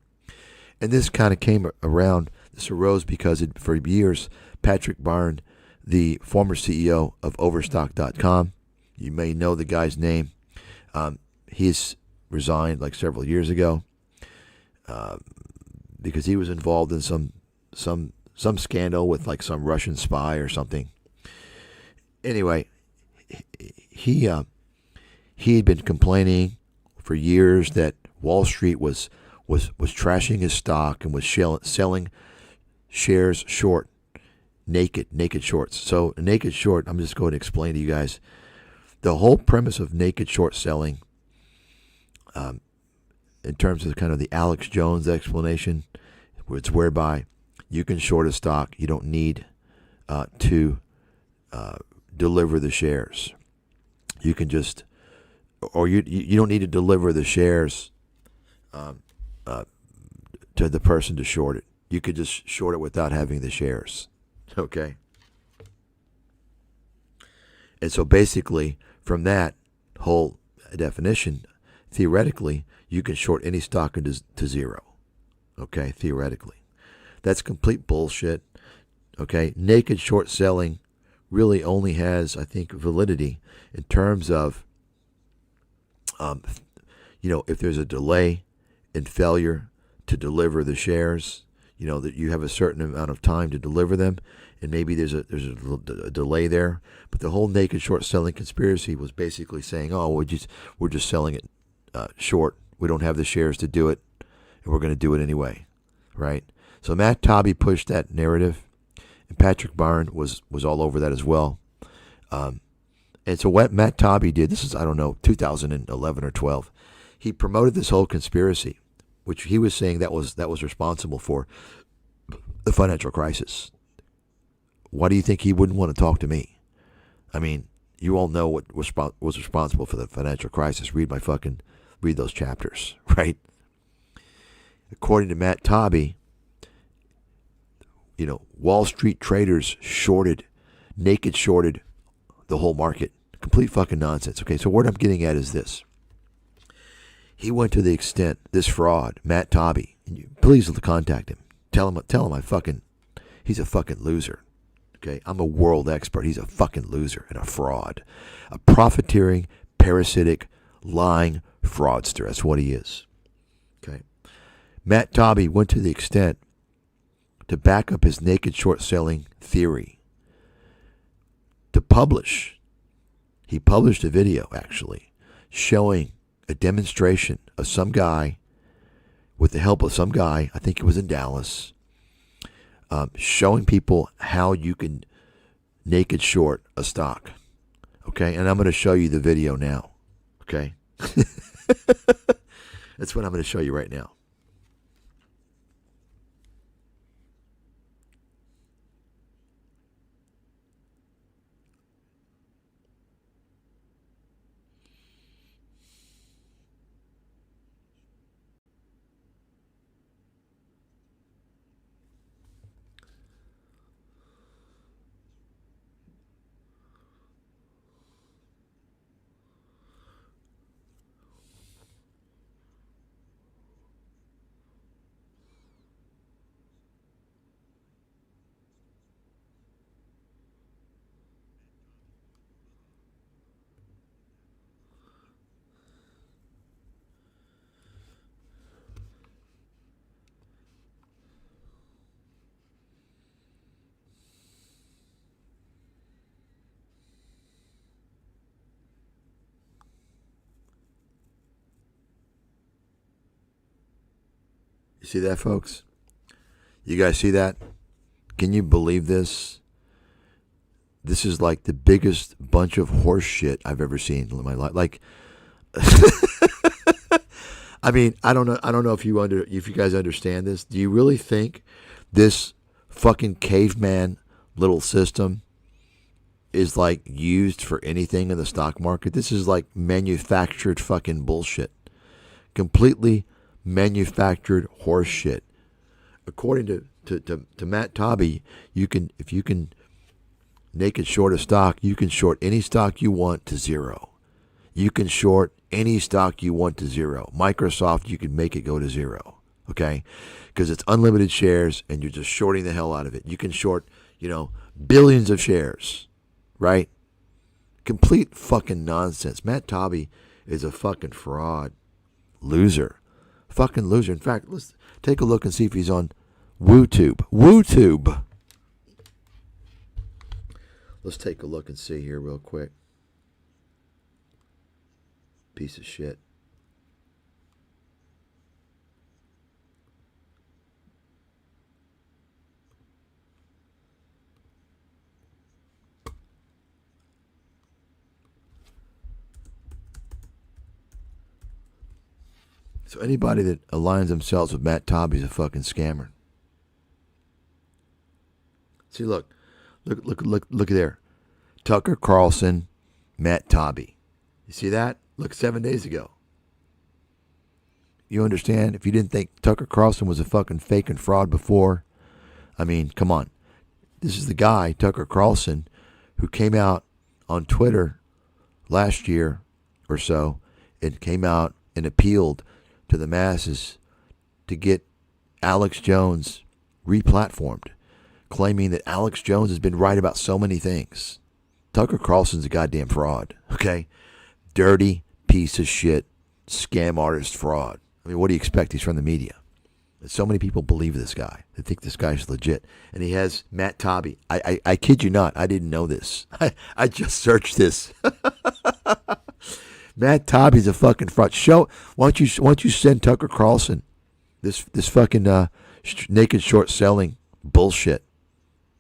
and this kind of came around. This arose because for years, Patrick Byrne, the former CEO of Overstock.com, you may know the guy's name. He's resigned like several years ago because he was involved in some scandal with like some Russian spy or something. Anyway, he had been complaining for years that Wall Street was trashing his stock and was selling shares short, naked shorts. So a naked short, I'm just going to explain to you guys the whole premise of naked short selling. In terms of kind of the Alex Jones explanation, it's whereby you can short a stock. You don't need to deliver the shares. You can just, or you don't need to deliver the shares to the person to short it. You could just short it without having the shares. Okay? And so basically, from that whole definition, theoretically, you can short any stock to zero. Okay? Theoretically. That's complete bullshit. Okay? Naked short selling really only has, I think, validity in terms of, if there's a delay in failure to deliver the shares, you know, that you have a certain amount of time to deliver them, and maybe there's a delay there. But the whole naked short selling conspiracy was basically saying, oh, we're just selling it short. We don't have the shares to do it, and we're going to do it anyway, right? So Matt Taibbi pushed that narrative, and Patrick Byrne was all over that as well. And so what Matt Taibbi did, this is, 2011 or 12, he promoted this whole conspiracy, which he was saying that was responsible for the financial crisis. Why do you think he wouldn't want to talk to me? I mean, you all know what was responsible for the financial crisis. Read those chapters, right? According to Matt Taibbi, Wall Street traders naked shorted the whole market. Complete fucking nonsense. Okay, so what I'm getting at is this. He went to the extent, this fraud, Matt Taibbi, please contact him. Tell him he's a fucking loser. Okay, I'm a world expert. He's a fucking loser and a fraud. A profiteering, parasitic, lying fraudster. That's what he is. Okay. Matt Taibbi went to the extent to back up his naked short selling theory to publish. He published a video, actually, showing a demonstration of some guy, with the help of some guy, I think it was in Dallas, showing people how you can naked short a stock. Okay, and I'm going to show you the video now. Okay? That's what I'm going to show you right now. You see that, folks? You guys see that? Can you believe this? This is like the biggest bunch of horse shit I've ever seen in my life. Like, I mean, I don't know if you guys understand this. Do you really think this fucking caveman little system is like used for anything in the stock market? This is like manufactured fucking bullshit. Completely manufactured horse shit. According to Matt Taibbi, if you can naked short a stock, you can short any stock you want to zero. You can short any stock you want to zero. Microsoft, you can make it go to zero. Okay? Because it's unlimited shares and you're just shorting the hell out of it. You can short, billions of shares. Right? Complete fucking nonsense. Matt Taibbi is a fucking fraud. Loser. Fucking loser. In fact, let's take a look and see if he's on WooTube. WooTube. Let's take a look and see here real quick. Piece of shit. So anybody that aligns themselves with Matt Taibbi is a fucking scammer. See, look there. Tucker Carlson, Matt Taibbi. You see that? Look, 7 days ago. You understand? If you didn't think Tucker Carlson was a fucking fake and fraud before, I mean, come on. This is the guy, Tucker Carlson, who came out on Twitter last year or so and came out and appealed to the masses to get Alex Jones replatformed, claiming that Alex Jones has been right about so many things. Tucker Carlson's a goddamn fraud, okay? Dirty piece of shit, scam artist fraud. I mean, what do you expect? He's from the media. And so many people believe this guy. They think this guy's legit. And he has Matt Taibbi. I kid you not. I didn't know this. I just searched this. Matt Taibbi's a fucking fraud. Why don't you send Tucker Carlson this fucking naked short selling bullshit?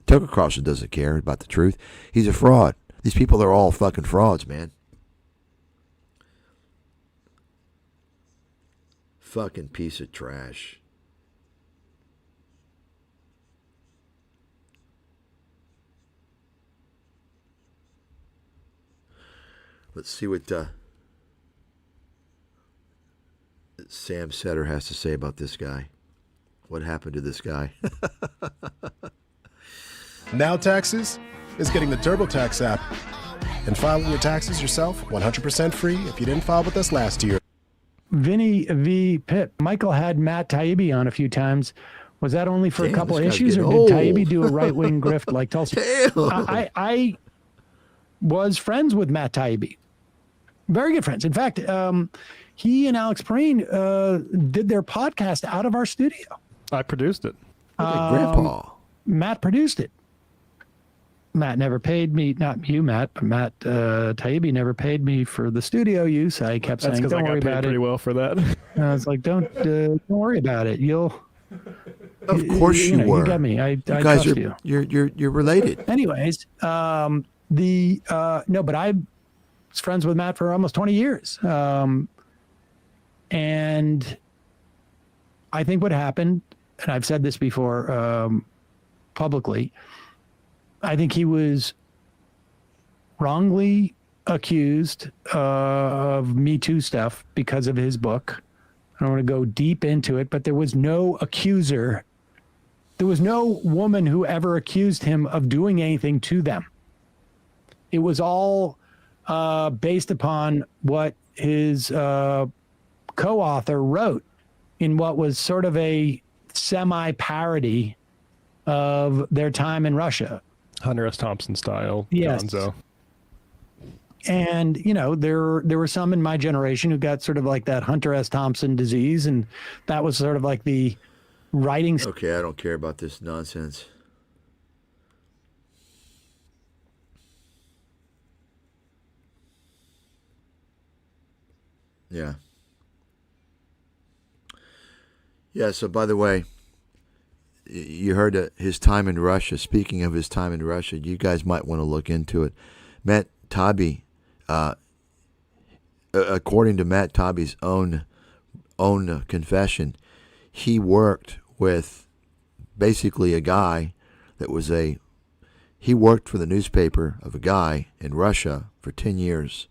Tucker Carlson doesn't care about the truth. He's a fraud. These people are all fucking frauds, man. Fucking piece of trash. Let's see what Sam Setter has to say about this guy. What happened to this guy? Now Taxes is getting the TurboTax app and filing your taxes yourself 100% free if you didn't file with us last year. Vinny V. Pip. Michael had Matt Taibbi on a few times. Was that only for a couple issues, or did Taibbi do a right-wing grift like Tulsi? I was friends with Matt Taibbi. Very good friends. In fact, he and Alex Perrine did their podcast out of our studio. I produced it. Grandpa. Matt produced it. Matt never paid me, not you, Matt, but Matt Taibbi never paid me for the studio use. I kept saying, "Don't worry about it." Pretty well for that. And I was like, "Don't worry about it. You'll." Of course you were. You got me. I guys trust are you. you're related. Anyways, no, but I was friends with Matt for almost 20 years, and I think what happened, and I've said this before publicly. I think he was wrongly accused of Me Too stuff because of his book. I don't want to go deep into it, but there was no accuser. There was no woman who ever accused him of doing anything to them. It was all based upon what his co-author wrote in what was sort of a semi-parody of their time in Russia. Hunter S. Thompson style. Yes. Gonzo. And, there were some in my generation who got sort of like that Hunter S. Thompson disease, and that was sort of like the writing. Okay, I don't care about this nonsense. Yeah. Yeah, so by the way, you heard his time in Russia. Speaking of his time in Russia, you guys might want to look into it. Matt Taibbi, according to Matt Taibbi's own confession, he worked with basically a guy that was he worked for the newspaper of a guy in Russia for 10 years.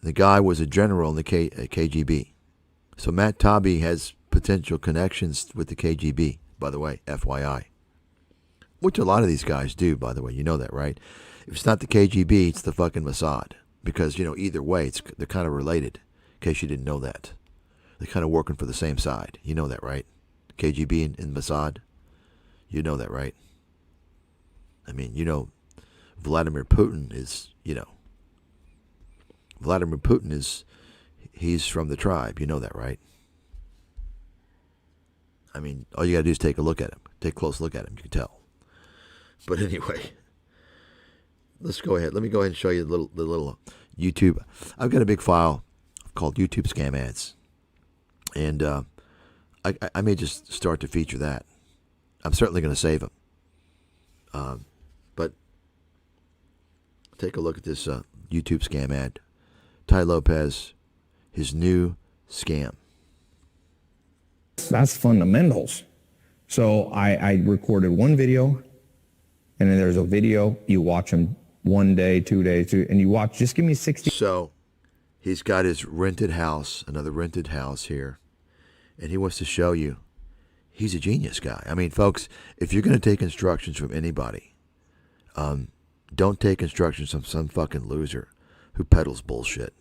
The guy was a general in the KGB. So Matt Taibbi has potential connections with the KGB, by the way, FYI. Which a lot of these guys do, by the way. You know that, right? If it's not the KGB, it's the fucking Mossad. Because, either way, they're kind of related, in case you didn't know that. They're kind of working for the same side. You know that, right? KGB and Mossad. You know that, right? I mean, Vladimir Putin is, Vladimir Putin he's from the tribe. You know that, right? I mean, all you got to do is take a look at him. Take a close look at him. You can tell. But anyway, let's go ahead. Let me go ahead and show you the little YouTube. I've got a big file called YouTube Scam Ads. And I may just start to feature that. I'm certainly going to save them. But take a look at this YouTube scam ad. Tai Lopez, his new scam. That's fundamentals. So I recorded one video, and then there's a video. You watch them 1 day, 2 days, and you watch. Just give me 60. So he's got his rented house, another rented house here, and he wants to show you he's a genius guy. I mean, folks, if you're going to take instructions from anybody, don't take instructions from some fucking loser who peddles bullshit.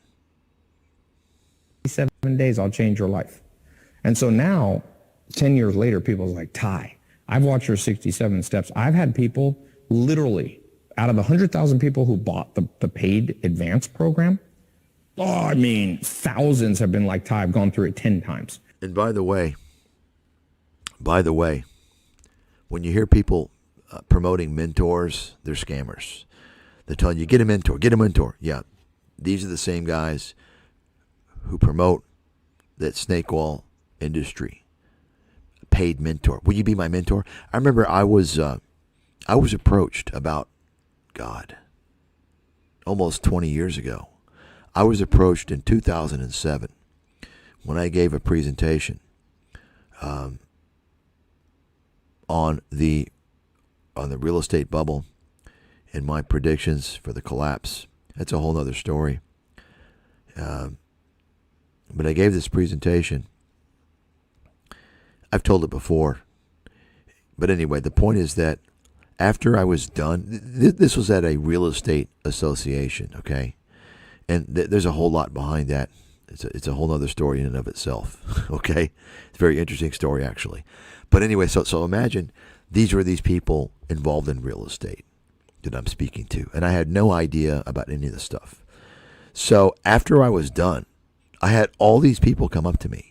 7 days, I'll change your life. And so now, 10 years later, people are like, Tai, I've watched your 67 steps. I've had people literally, out of the 100,000 people who bought the paid advance program, thousands have been like, Tai, I've gone through it 10 times. And by the way, when you hear people promoting mentors, they're scammers. They're telling you, get a mentor. Yeah, these are the same guys who promote that snake oil industry. Paid mentor. Will you be my mentor? I remember I was approached about, almost 20 years ago. I was approached in 2007 when I gave a presentation on the real estate bubble and my predictions for the collapse. That's a whole other story. But I gave this presentation. I've told it before. But anyway, the point is that after I was done, this was at a real estate association, okay? And there's a whole lot behind that. It's a whole other story in and of itself, okay? It's a very interesting story, actually. But anyway, so imagine these were these people involved in real estate that I'm speaking to. And I had no idea about any of this stuff. So after I was done, I had all these people come up to me.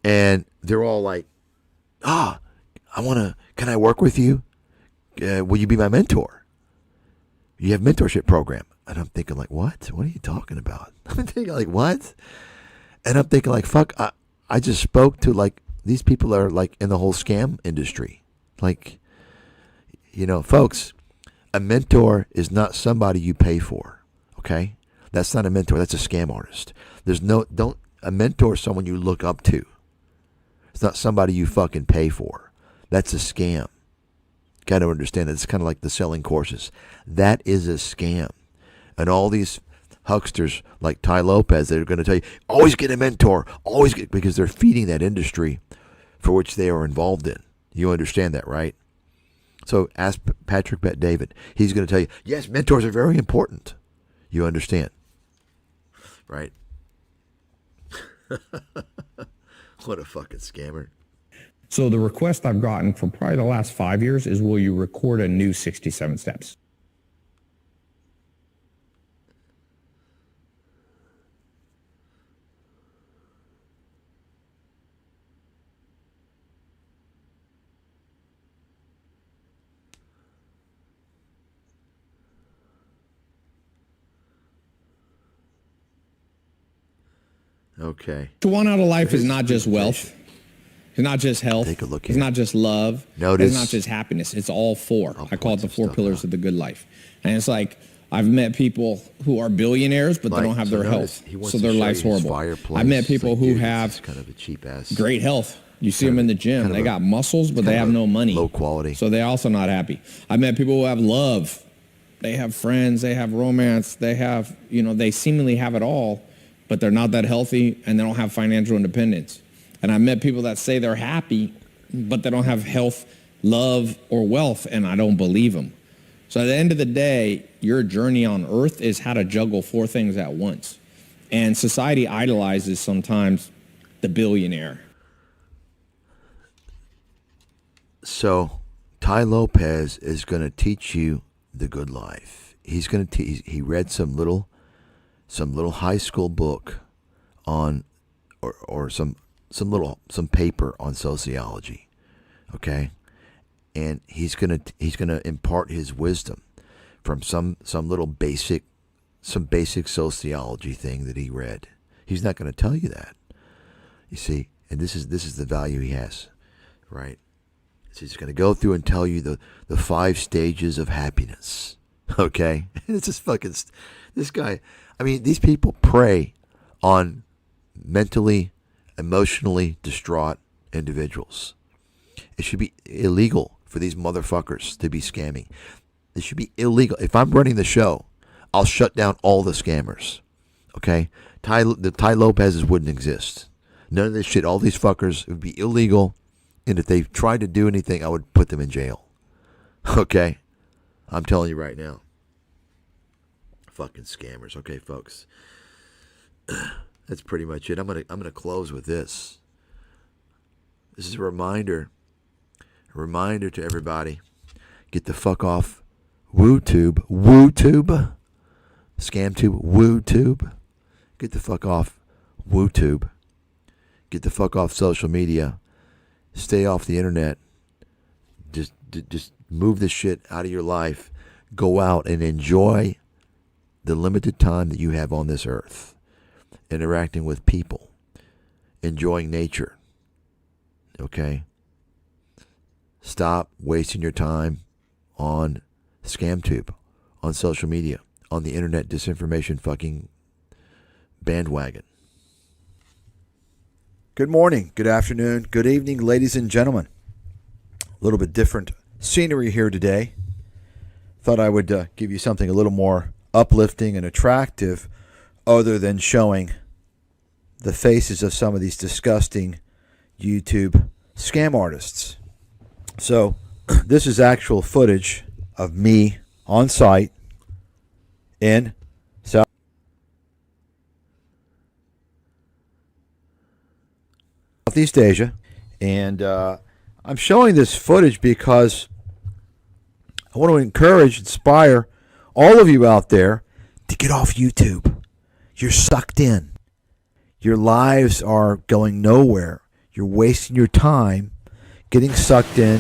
And they're all like, can I work with you? Will you be my mentor? You have a mentorship program. And I'm thinking like, what? What are you talking about? I'm thinking like, what? And I'm thinking like, fuck, I just spoke to like, these people are like in the whole scam industry. Like, folks, a mentor is not somebody you pay for. Okay? That's not a mentor. That's a scam artist. A mentor is someone you look up to. It's not somebody you fucking pay for. That's a scam. Got to understand that. It's kind of like the selling courses. That is a scam. And all these hucksters like Tai Lopez, they're going to tell you, always get a mentor, because they're feeding that industry for which they are involved in. You understand that, right? So ask Patrick Bet David. He's going to tell you, yes, mentors are very important. You understand, right? What a fucking scammer. So the request I've gotten for probably the last 5 years is, will you record a new 67 steps? Okay. To want out of life is not just wealth. It's not just health. Take a look It's here. not just love. Notice. It's not just happiness. It's all four. I'll I call it the point four some pillars stuff of the good life. And it's like, I've met people who are billionaires, but they don't have their health. So their life's horrible. I've met people who have kind of a cheap ass. great health. You see them in the gym. kind of They a- got muscles, but they have no money. Low quality. So they're also not happy. I've met people who have love. They have friends. They have romance. They have, they seemingly have it all, but they're not that healthy and they don't have financial independence. And I've met people that say they're happy, but they don't have health, love, or wealth, and I don't believe them. So at the end of the day, your journey on earth is how to juggle four things at once. And society idolizes sometimes the billionaire. So, Ty Lopez is going to teach you the good life. He's going to he read some little high school book on or some paper on sociology. Okay? And he's going to impart his wisdom from some little basic sociology thing that he read. He's not going to tell you that. You see, and this is the value he has, right? So he's going to go through and tell you the 5 stages of happiness. Okay? And it's just fucking this guy. I mean, these people prey on mentally, emotionally distraught individuals. It should be illegal for these motherfuckers to be scamming. It should be illegal. If I'm running the show, I'll shut down all the scammers. Okay? The Ty Lopez's wouldn't exist. None of this shit, all these fuckers, it would be illegal. And if they tried to do anything, I would put them in jail. Okay? I'm telling you right now. Fucking scammers. Okay, folks. That's pretty much it. I'm gonna close with this. This is a reminder to everybody. Get the fuck off WooTube. ScamTube. WooTube. Get the fuck off WooTube. Get the fuck off social media. Stay off the internet. Just move this shit out of your life. Go out and enjoy the limited time that you have on this earth. Interacting with people. Enjoying nature. Okay? Stop wasting your time on ScamTube, on social media, on the internet disinformation fucking bandwagon. Good morning, good afternoon, good evening, ladies and gentlemen. A little bit different scenery here today. Thought I would give you something a little more uplifting and attractive other than showing the faces of some of these disgusting YouTube scam artists. So, this is actual footage of me on site in Southeast Asia. And I'm showing this footage because I want to encourage, inspire all of you out there to get off YouTube. You're sucked in. Your lives are going nowhere. You're wasting your time getting sucked in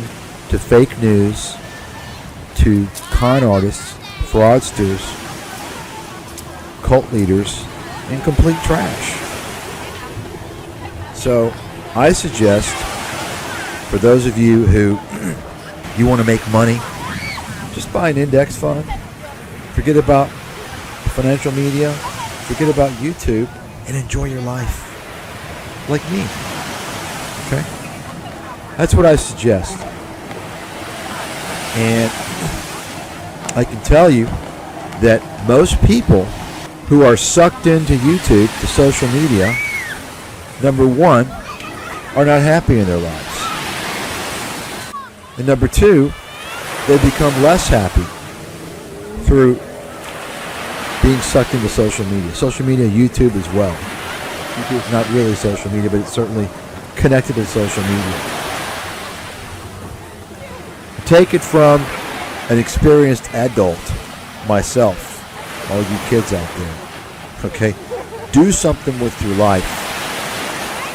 to fake news, to con artists, fraudsters, cult leaders, and complete trash. So I suggest for those of you who you want to make money, just buy an index fund. Forget about financial media. Forget about YouTube and enjoy your life like me. Okay? That's what I suggest. And I can tell you that most people who are sucked into YouTube, to social media, number one, are not happy in their lives. And number two, they become less happy through being sucked into social media. Social media, YouTube as well. YouTube is not really social media, but it's certainly connected to social media. Take it from an experienced adult, myself, all you kids out there. Okay? Do something with your life.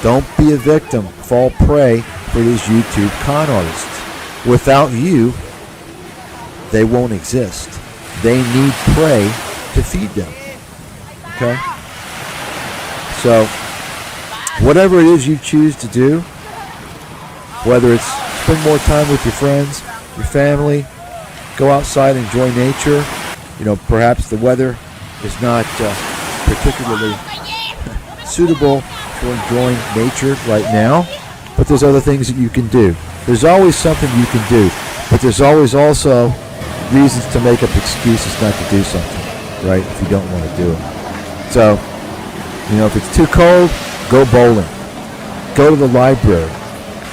Don't be a victim. Fall prey for these YouTube con artists. Without you, they won't exist. They need prey to feed them. Okay? So, whatever it is you choose to do, Whether it's spend more time with your friends, your family, go outside, enjoy nature. You know, perhaps the weather is not particularly suitable for enjoying nature right now, but there's other things that you can do. There's always something you can do, but there's always also reasons to make up excuses not to do something, right, if you don't want to do it. So, you know, if it's too cold, go bowling. Go to the library.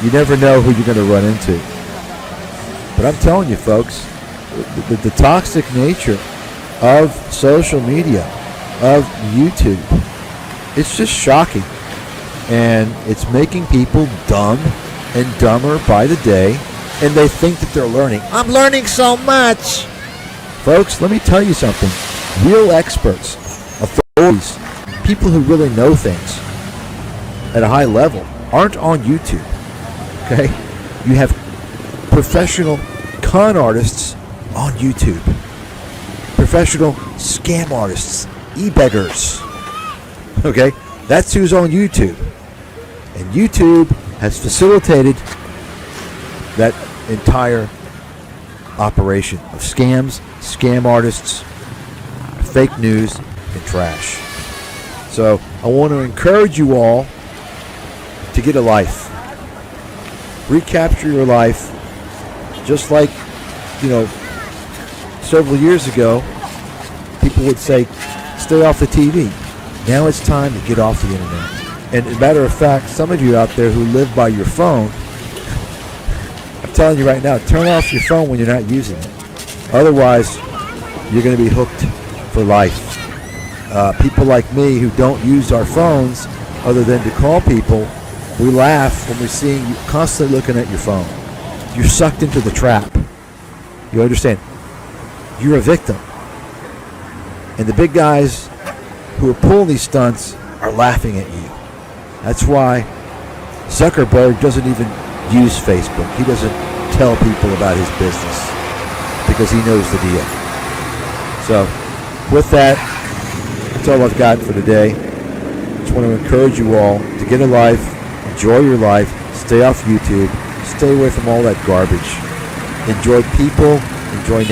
You never know who you're going to run into. But I'm telling you, folks, the toxic nature of social media, of YouTube, it's just shocking. And it's making people dumb and dumber by the day, and they think that they're learning. I'm learning so much. Folks, let me tell you something. Real experts, authorities, people who really know things at a high level aren't on YouTube. Okay? You have professional con artists on YouTube. Professional scam artists, e-beggars. Okay? That's who's on YouTube. And YouTube has facilitated that entire operation of scams, scam artists, fake news, and trash. So I want to encourage you all to get a life. Recapture your life, just like, you know, several years ago, people would say, stay off the TV. Now it's time to get off the internet. And as a matter of fact, some of you out there who live by your phone, I'm telling you right now, turn off your phone when you're not using it. Otherwise, you're going to be hooked for life. People like me who don't use our phones other than to call people, we laugh when we're seeing you constantly looking at your phone. You're sucked into the trap. You understand? You're a victim. And the big guys who are pulling these stunts are laughing at you. That's why Zuckerberg doesn't even use Facebook. He doesn't tell people about his business because he knows the deal. So, with that, that's all I've got for today. Just want to encourage you all to get a life, enjoy your life, stay off YouTube, stay away from all that garbage. Enjoy people, enjoy nature.